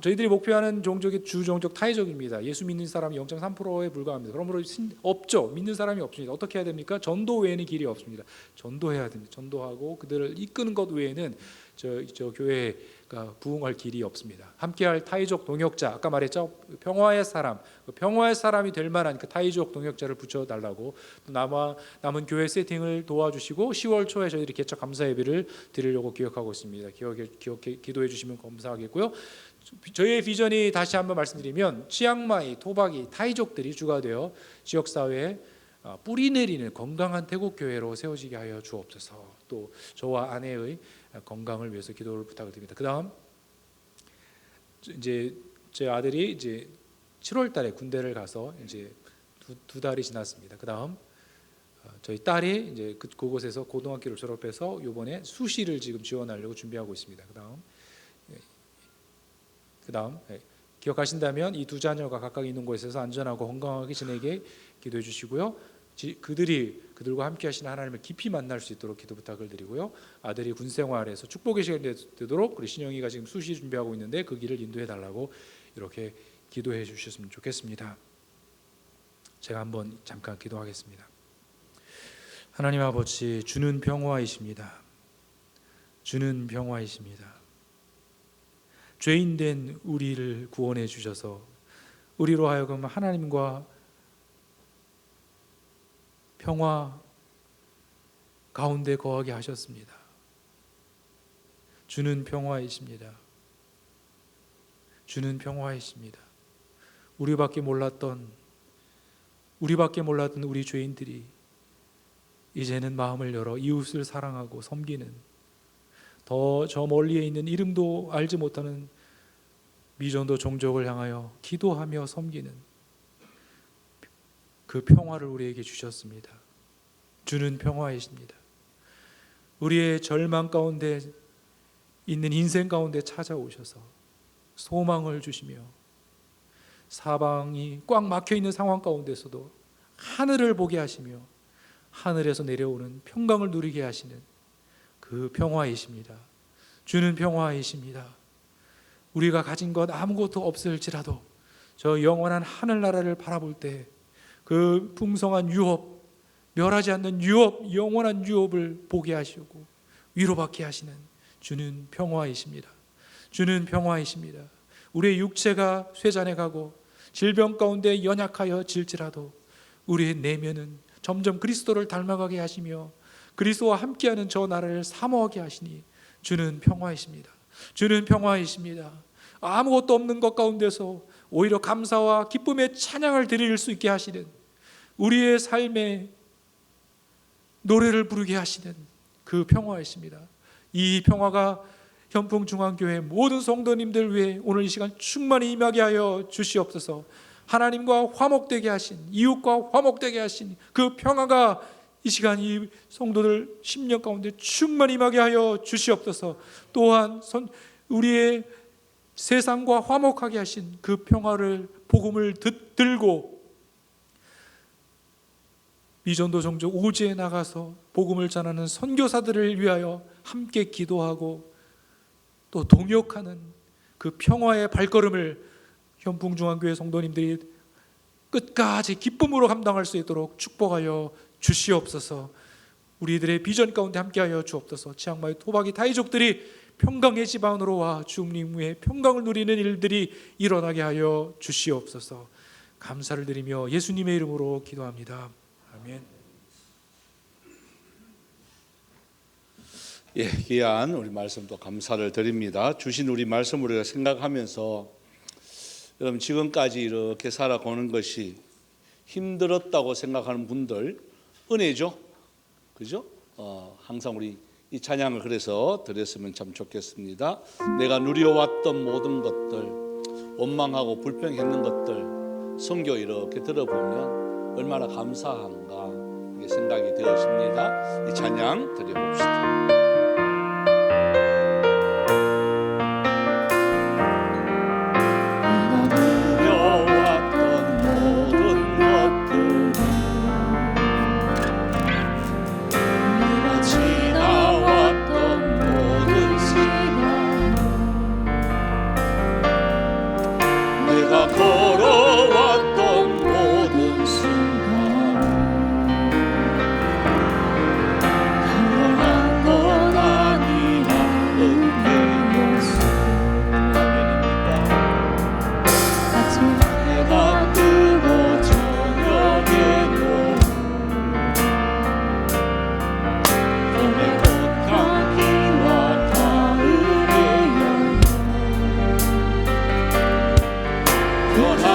저희들이 목표하는 종족이 주 종족 타이족입니다. 예수 믿는 사람이 0.3%에 불과합니다. 그러므로 없죠. 믿는 사람이 없습니다. 어떻게 해야 됩니까? 전도 외에는 길이 없습니다. 전도해야 됩니다. 전도하고 그들을 이끄는 것 외에는 저 교회가 부흥할 길이 없습니다. 함께할 타이족 동역자, 아까 말했죠. 평화의 사람, 평화의 사람이 될 만한 그 타이족 동역자를 붙여달라고 또 남은 교회 세팅을 도와주시고 10월 초에 저희들이 개척 감사 예배를 드리려고 기억하고 있습니다. 기도해 주시면 감사하겠고요. 저희의 비전이 다시 한번 말씀드리면 치앙마이, 토박이, 타이족들이 주가 되어 지역사회에 뿌리 내리는 건강한 태국 교회로 세워지게 하여 주옵소서. 또 저와 아내의 건강을 위해서 기도를 부탁드립니다. 그다음 이제 제 아들이 이제 7월달에 군대를 가서 이제 두 달이 지났습니다. 그다음 저희 딸이 이제 그곳에서 고등학교를 졸업해서 이번에 수시를 지금 지원하려고 준비하고 있습니다. 그다음 기억하신다면 이 두 자녀가 각각 있는 곳에서 안전하고 건강하게 지내게 기도해 주시고요. 그들과 함께 하시는 하나님을 깊이 만날 수 있도록 기도 부탁을 드리고요. 아들이 군 생활에서 축복의 시간이 되도록 우리 신영이가 지금 수시 준비하고 있는데 그 길을 인도해 달라고 이렇게 기도해 주셨으면 좋겠습니다. 제가 한번 잠깐 기도하겠습니다. 하나님 아버지, 주는 평화이십니다. 주는 평화이십니다. 죄인된 우리를 구원해 주셔서 우리로 하여금 하나님과 평화 가운데 거하게 하셨습니다. 주는 평화이십니다. 주는 평화이십니다. 우리밖에 몰랐던 우리 죄인들이 이제는 마음을 열어 이웃을 사랑하고 섬기는, 더 저 멀리에 있는 이름도 알지 못하는 미전도 종족을 향하여 기도하며 섬기는 그 평화를 우리에게 주셨습니다. 주는 평화이십니다. 우리의 절망 가운데 있는 인생 가운데 찾아오셔서 소망을 주시며 사방이 꽉 막혀 있는 상황 가운데서도 하늘을 보게 하시며 하늘에서 내려오는 평강을 누리게 하시는 그 평화이십니다. 주는 평화이십니다. 우리가 가진 것 아무것도 없을지라도 저 영원한 하늘나라를 바라볼 때 그 풍성한 유업, 멸하지 않는 유업, 영원한 유업을 보게 하시고 위로받게 하시는 주는 평화이십니다. 주는 평화이십니다. 우리의 육체가 쇠잔해가고 질병 가운데 연약하여 질지라도 우리의 내면은 점점 그리스도를 닮아가게 하시며 그리스도와 함께하는 저 나라를 사모하게 하시니 주는 평화이십니다. 주는 평화이십니다. 아무것도 없는 것 가운데서 오히려 감사와 기쁨의 찬양을 드릴 수 있게 하시는, 우리의 삶에 노래를 부르게 하시는 그 평화이십니다. 이 평화가 현풍중앙교회 모든 성도님들 위해 오늘 이 시간 충만히 임하게 하여 주시옵소서. 하나님과 화목되게 하신, 이웃과 화목되게 하신 그 평화가 이 시간 이 성도들 심령 가운데 충만히 임하게 하여 주시옵소서. 또한 우리의 세상과 화목하게 하신 그 평화를, 복음을 들고 미전도 종족 오지에 나가서 복음을 전하는 선교사들을 위하여 함께 기도하고 또 동역하는 그 평화의 발걸음을 현풍중앙교회 성도님들이 끝까지 기쁨으로 감당할 수 있도록 축복하여 주시옵소서. 우리들의 비전 가운데 함께하여 주옵소서. 치앙마이 토박이 타이족들이 평강의 지방으로 와 주님 위에 평강을 누리는 일들이 일어나게 하여 주시옵소서. 감사를 드리며 예수님의 이름으로 기도합니다. 아멘. 예, 귀한 우리 말씀도 감사를 드립니다. 주신 우리 말씀 우리가 생각하면서, 여러분 지금까지 이렇게 살아가는 것이 힘들었다고 생각하는 분들 은혜죠, 그죠? 항상 우리 이 찬양을 그래서 드렸으면 참 좋겠습니다. 내가 누려왔던 모든 것들, 원망하고 불평했는 것들 성교 이렇게 들어보면 얼마나 감사한가 이게 생각이 되었습니다. 이 찬양 드려봅시다. 변화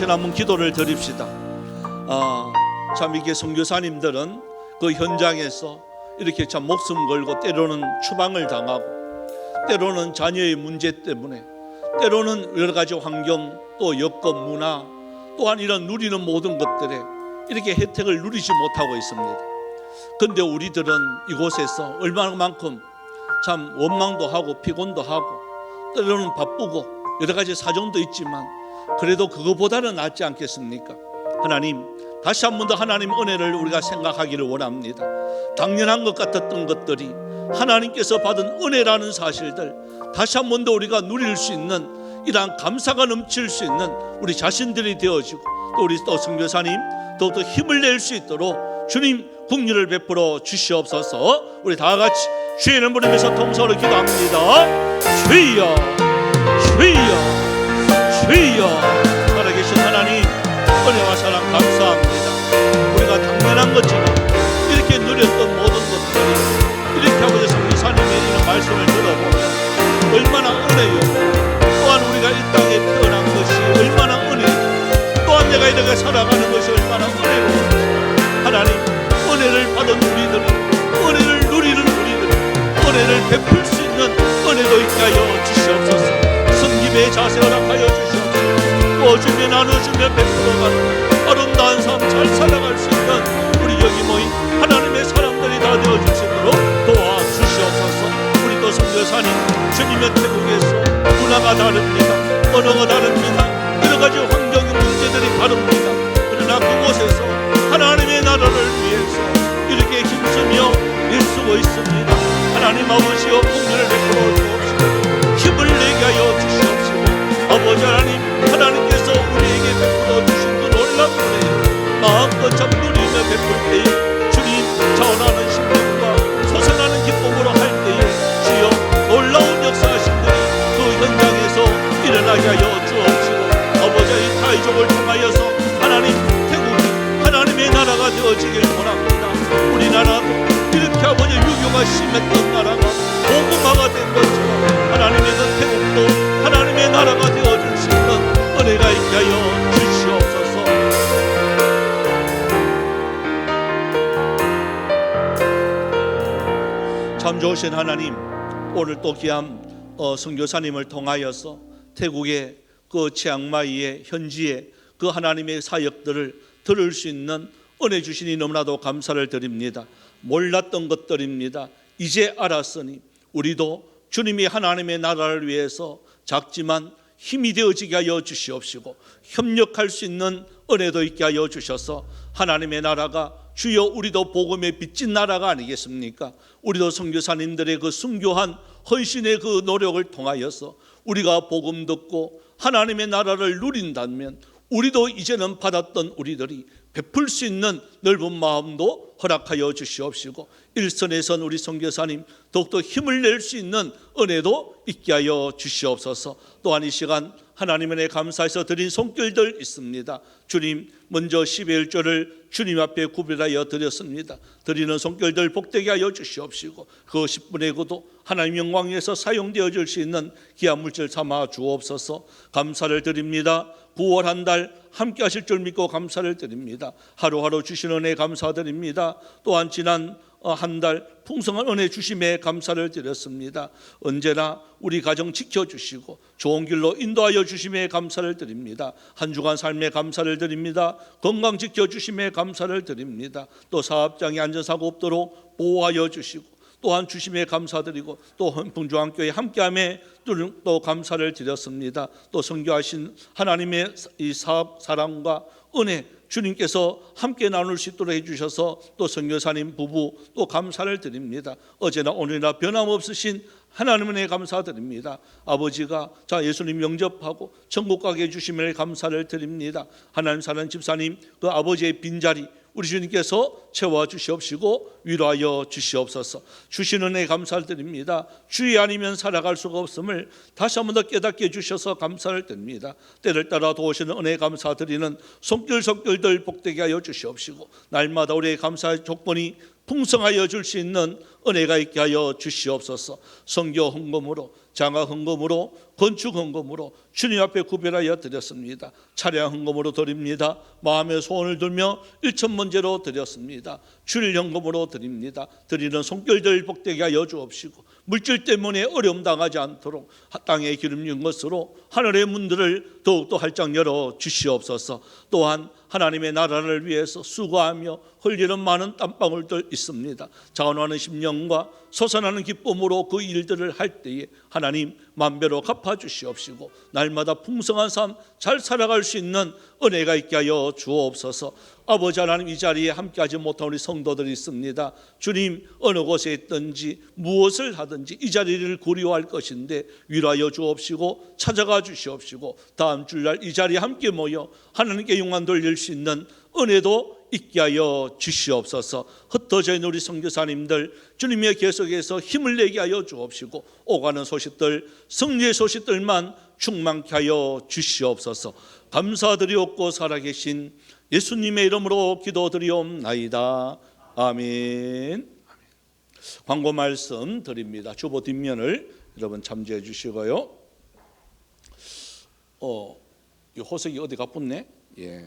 같이 한번 기도를 드립시다. 참 이게 선교사님들은 그 현장에서 이렇게 참 목숨 걸고 때로는 추방을 당하고 때로는 자녀의 문제 때문에 때로는 여러 가지 환경 또 여건 문화 또한 이런 누리는 모든 것들에 이렇게 혜택을 누리지 못하고 있습니다. 그런데 우리들은 이곳에서 얼마만큼 참 원망도 하고 피곤도 하고 때로는 바쁘고 여러 가지 사정도 있지만 그래도 그거보다는 낫지 않겠습니까? 하나님, 다시 한 번 더 하나님 은혜를 우리가 생각하기를 원합니다. 당연한 것 같았던 것들이 하나님께서 받은 은혜라는 사실들 다시 한 번 더 우리가 누릴 수 있는 이러한 감사가 넘칠 수 있는 우리 자신들이 되어지고 또 우리 또 선교사님 더욱더 힘을 낼 수 있도록 주님 긍휼을 베풀어 주시옵소서. 우리 다 같이 주의 이름 부르면서 통성으로 기도합니다. 주여 주여 주여. 살아계신 하나님 은혜와 사랑 감사합니다. 우리가 당연한 것처럼 이렇게 누렸던 모든 것들이 이렇게 아버지 선교사님의 이런 말씀을 들어보면 얼마나 은혜요, 또한 우리가 이 땅에 태어난 것이 얼마나 은혜요, 또한 내가 이렇게 살아가는 것이 얼마나 은혜로운지 하나님 은혜를 받은 우리들이 은혜를 누리는 우리들이 은혜를 베풀 수 있는 은혜도 있게 하여 주시옵소서. 섬김의 자세 허락하여 주시옵소서. 주며 나누시며 베풀어가는 아름다운 삶 잘 살아갈 수 있는 우리 여기 모인 하나님의 사람들이 다 되어줄 수 있도록 도와주시옵소서. 우리 또 선교사님 주님의 태국에서 문화가 다릅니다. 언어가 다릅니다. 여러 가지 환경 문제들이 다릅니다. 그러나 그곳에서 하나님의 나라를 위해서 이렇게 힘쓰며 일쓰고 있습니다. 하나님 아버지여 긍휼을 베풀어 주옵시고 힘을 내게 하여 주시옵시고 아버지 하나님께서 우리에게 베풀어 주신 그 놀라운 은혜 마음껏 참 누리며 베풀 때에 주님 자원하는 심령과 솟아나는 기쁨으로 할 때에 주여 놀라운 역사하신들이 그 현장에서 일어나게 하여 주옵시고 아버지 이 타이족을 통하여서 하나님 태국이 하나님의 나라가 되어지길 원합니다. 우리나라도 이렇게 아버지 유교가 심했던 나라가 복음화가 된 것처럼 하나님의 그 태국도 하나님의 나라가 되어줄 수 있는 은혜가 있게 하여 주시옵소서. 참 좋으신 하나님, 오늘 또 귀한 선교사님을 통하여서 태국의 그 치앙마이의 현지의 그 하나님의 사역들을 들을 수 있는 은혜 주시니 너무나도 감사를 드립니다. 몰랐던 것들입니다. 이제 알았으니 우리도 주님이 하나님의 나라를 위해서 작지만 힘이 되어지게 하여 주시옵시고 협력할 수 있는 은혜도 있게 하여 주셔서 하나님의 나라가 주여 우리도 복음의 빚진 나라가 아니겠습니까? 우리도 선교사님들의 그 순교한 헌신의 그 노력을 통하여서 우리가 복음 듣고 하나님의 나라를 누린다면 우리도 이제는 받았던 우리들이 베풀 수 있는 넓은 마음도 허락하여 주시옵시고 일선에선 우리 선교사님 더욱더 힘을 낼 수 있는 은혜도 있게 하여 주시옵소서. 또한 이 시간 하나님의 은혜 감사해서 드린 손길들 있습니다. 주님 먼저 11조를 주님 앞에 구별하여 드렸습니다. 드리는 손길들 복되게 하여 주시옵시고 그 10분의 9도 하나님 영광에서 사용되어 줄 수 있는 귀한 물질 삼아 주옵소서. 감사를 드립니다. 9월 한 달 함께 하실 줄 믿고 감사를 드립니다. 하루하루 주시는 은혜 감사드립니다. 또한 지난 한 달 풍성한 은혜 주심에 감사를 드렸습니다. 언제나 우리 가정 지켜주시고 좋은 길로 인도하여 주심에 감사를 드립니다. 한 주간 삶에 감사를 드립니다. 건강 지켜주심에 감사를 드립니다. 또 사업장에 안전사고 없도록 보호하여 주시고 또한 주심에 감사드리고 또 흥풍중앙교회 함께함에 또 감사를 드렸습니다. 또 선교하신 하나님의 이 사업 사랑과 은혜 주님께서 함께 나눌 수 있도록 해주셔서 또 선교사님 부부 또 감사를 드립니다. 어제나 오늘이나 변함없으신 하나님의 감사드립니다. 아버지가 예수님 영접하고 천국 가게 해주심을 감사를 드립니다. 하나님 사는 집사님 그 아버지의 빈자리 우리 주님께서 채워주시옵시고 위로하여 주시옵소서. 주시는 은혜 감사를 드립니다. 주의 아니면 살아갈 수가 없음을 다시 한 번 더 깨닫게 해주셔서 감사를 드립니다. 때를 따라 도우시는 은혜 감사드리는 손길들 복되게 하여 주시옵시고 날마다 우리의 감사의 조건이 풍성하여 줄 수 있는 은혜가 있게 하여 주시옵소서. 선교 헌금으로, 장학 헌금으로, 건축 헌금으로 주님 앞에 구별하여 드렸습니다. 차량 헌금으로 드립니다. 마음의 소원을 들며 일천문제로 드렸습니다. 주일 헌금으로 드립니다. 드리는 손길들 복되게 하여 주옵시고, 물질 때문에 어려움 당하지 않도록 땅에 기름 진 것으로 하늘의 문들을 더욱더 활짝 열어 주시옵소서. 또한 하나님의 나라를 위해서 수고하며 흘리는 많은 땀방울들 있습니다. 자원하는 심령과 솟아나는 기쁨으로 그 일들을 할 때에 하나님 만배로 갚아주시옵시고, 날마다 풍성한 삶 잘 살아갈 수 있는 은혜가 있게 하여 주옵소서. 아버지 하나님, 이 자리에 함께하지 못한 우리 성도들이 있습니다. 주님, 어느 곳에 있든지 무엇을 하든지 이 자리를 그리워할 것인데 위로하여 주옵시고 찾아가 주시옵시고, 다음 주일날 이 자리에 함께 모여 하나님께 영광 돌릴 수 있는 은혜도 있게 하여 주시옵소서. 흩어져 있는 우리 선교사님들 주님의 계속해서 힘을 내게 하여 주옵시고, 오가는 소식들, 승리의 소식들만 충만케 하여 주시옵소서. 감사드리옵고 살아계신 예수님의 이름으로 기도드리옵나이다. 아멘. 광고 말씀 드립니다. 주보 뒷면을 여러분 참조해 주시고요. 이 호석이 어디 가뿐네? 예.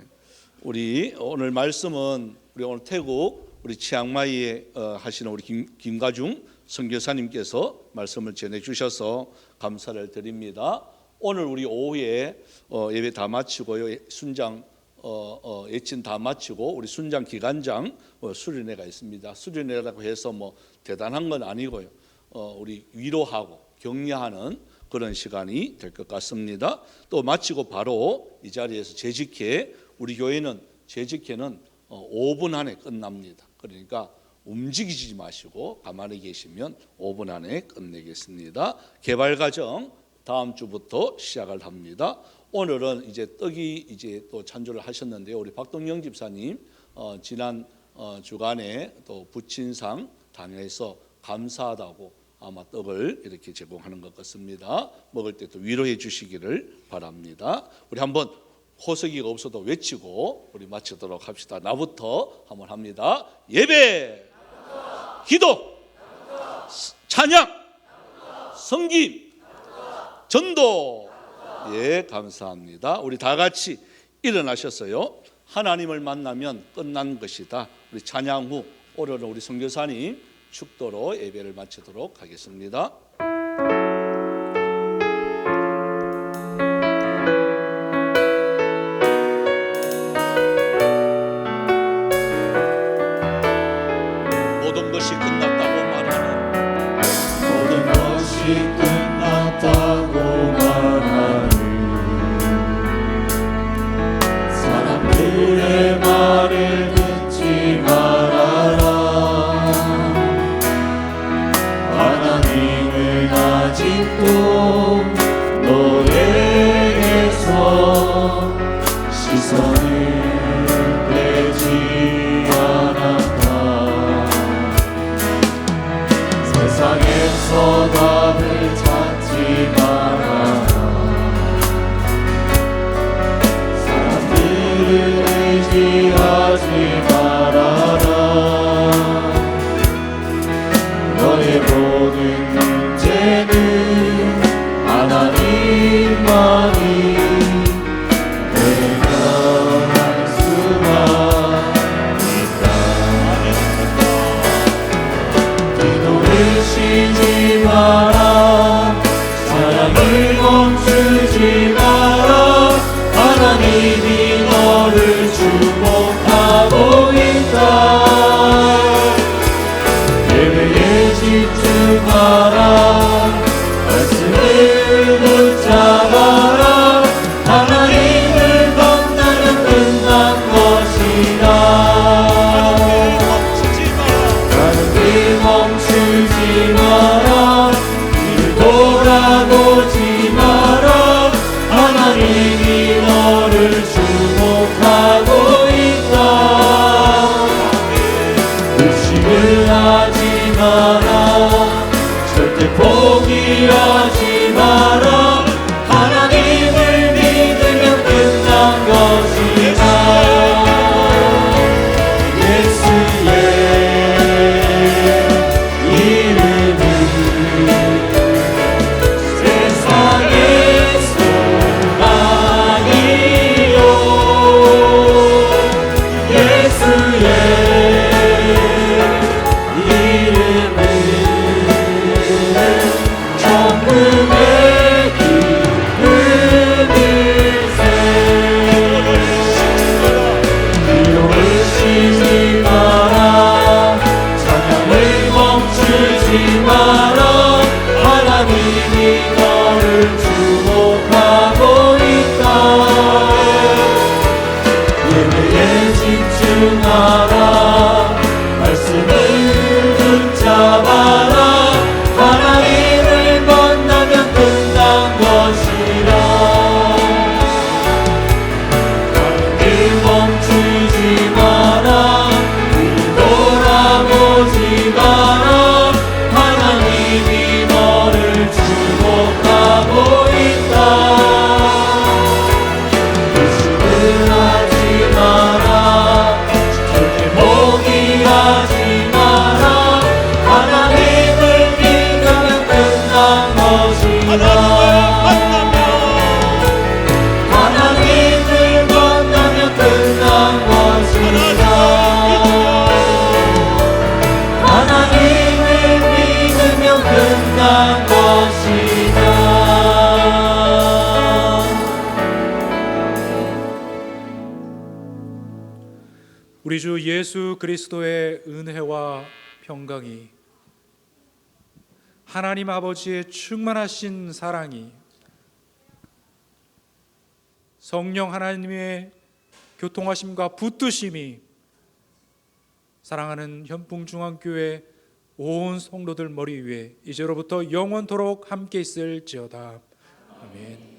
우리 오늘 말씀은 우리 오늘 태국 우리 치앙마이에 하시는 우리 김가중 선교사님께서 말씀을 전해 주셔서 감사를 드립니다. 오늘 우리 오후에 예배 다 마치고요, 순장 예친 다 마치고 우리 순장 기간장 수련회가 있습니다. 수련회라고 해서 뭐 대단한 건 아니고요, 우리 위로하고 격려하는 그런 시간이 될 것 같습니다. 또 마치고 바로 이 자리에서 재직회, 우리 교회는 재직회는 5분 안에 끝납니다. 그러니까 움직이지 마시고 가만히 계시면 5분 안에 끝내겠습니다. 개발과정 다음 주부터 시작을 합니다. 오늘은 이제 떡이 이제 또 찬조를 하셨는데요, 우리 박동영 집사님 지난 주간에 또 부친상 당해서 감사하다고 아마 떡을 이렇게 제공하는 것 같습니다. 먹을 때 또 위로해 주시기를 바랍니다. 우리 한번 호석이가 없어도 외치고 우리 마치도록 합시다. 나부터 한번 합니다. 예배, 기도, 찬양, 성김, 전도. 예, 감사합니다. 우리 다 같이 일어나셨어요. 하나님을 만나면 끝난 것이다. 우리 찬양 후 오늘은 우리 선교사님 축도로 예배를 마치도록 하겠습니다. 모든 것이 끝났다고 말하는, 모든 것이 끝났다고 말하는 사람들의 말을 듣지 말아라. 하나님은 아직도 너에게서 시선을 떼지 않았다. 세상에서 답을 찾지 말아라. 사람들을 의지하지 말아라. 너의 모든 문제는 하나님만이 해결할 수만 있다. 기도를 쉬지 마라. 사랑을 멈추지 마라. 하나님이 너를 주목하고 있다. 예배에 집중하라. 말씀을 붙잡아라. 하나님을 만나면 끝난 것이다. 가는 길 멈추지 마라. 뒤를 돌아보지 마라. 하나님이 너를 주목하고 있다. 의심을 하지 마라. 절대 포기하지 마라. 하나님을 믿으면 끝난 것이다. 예수 우리 주 예수 그리스도의 은혜와 평강이, 하나님 아버지의 충만하신 사랑이, 성령 하나님의 교통하심과 붙드심이 사랑하는 현풍중앙교회 온 성도들 머리 위에 이제로부터 영원토록 함께 있을지어다. 아멘.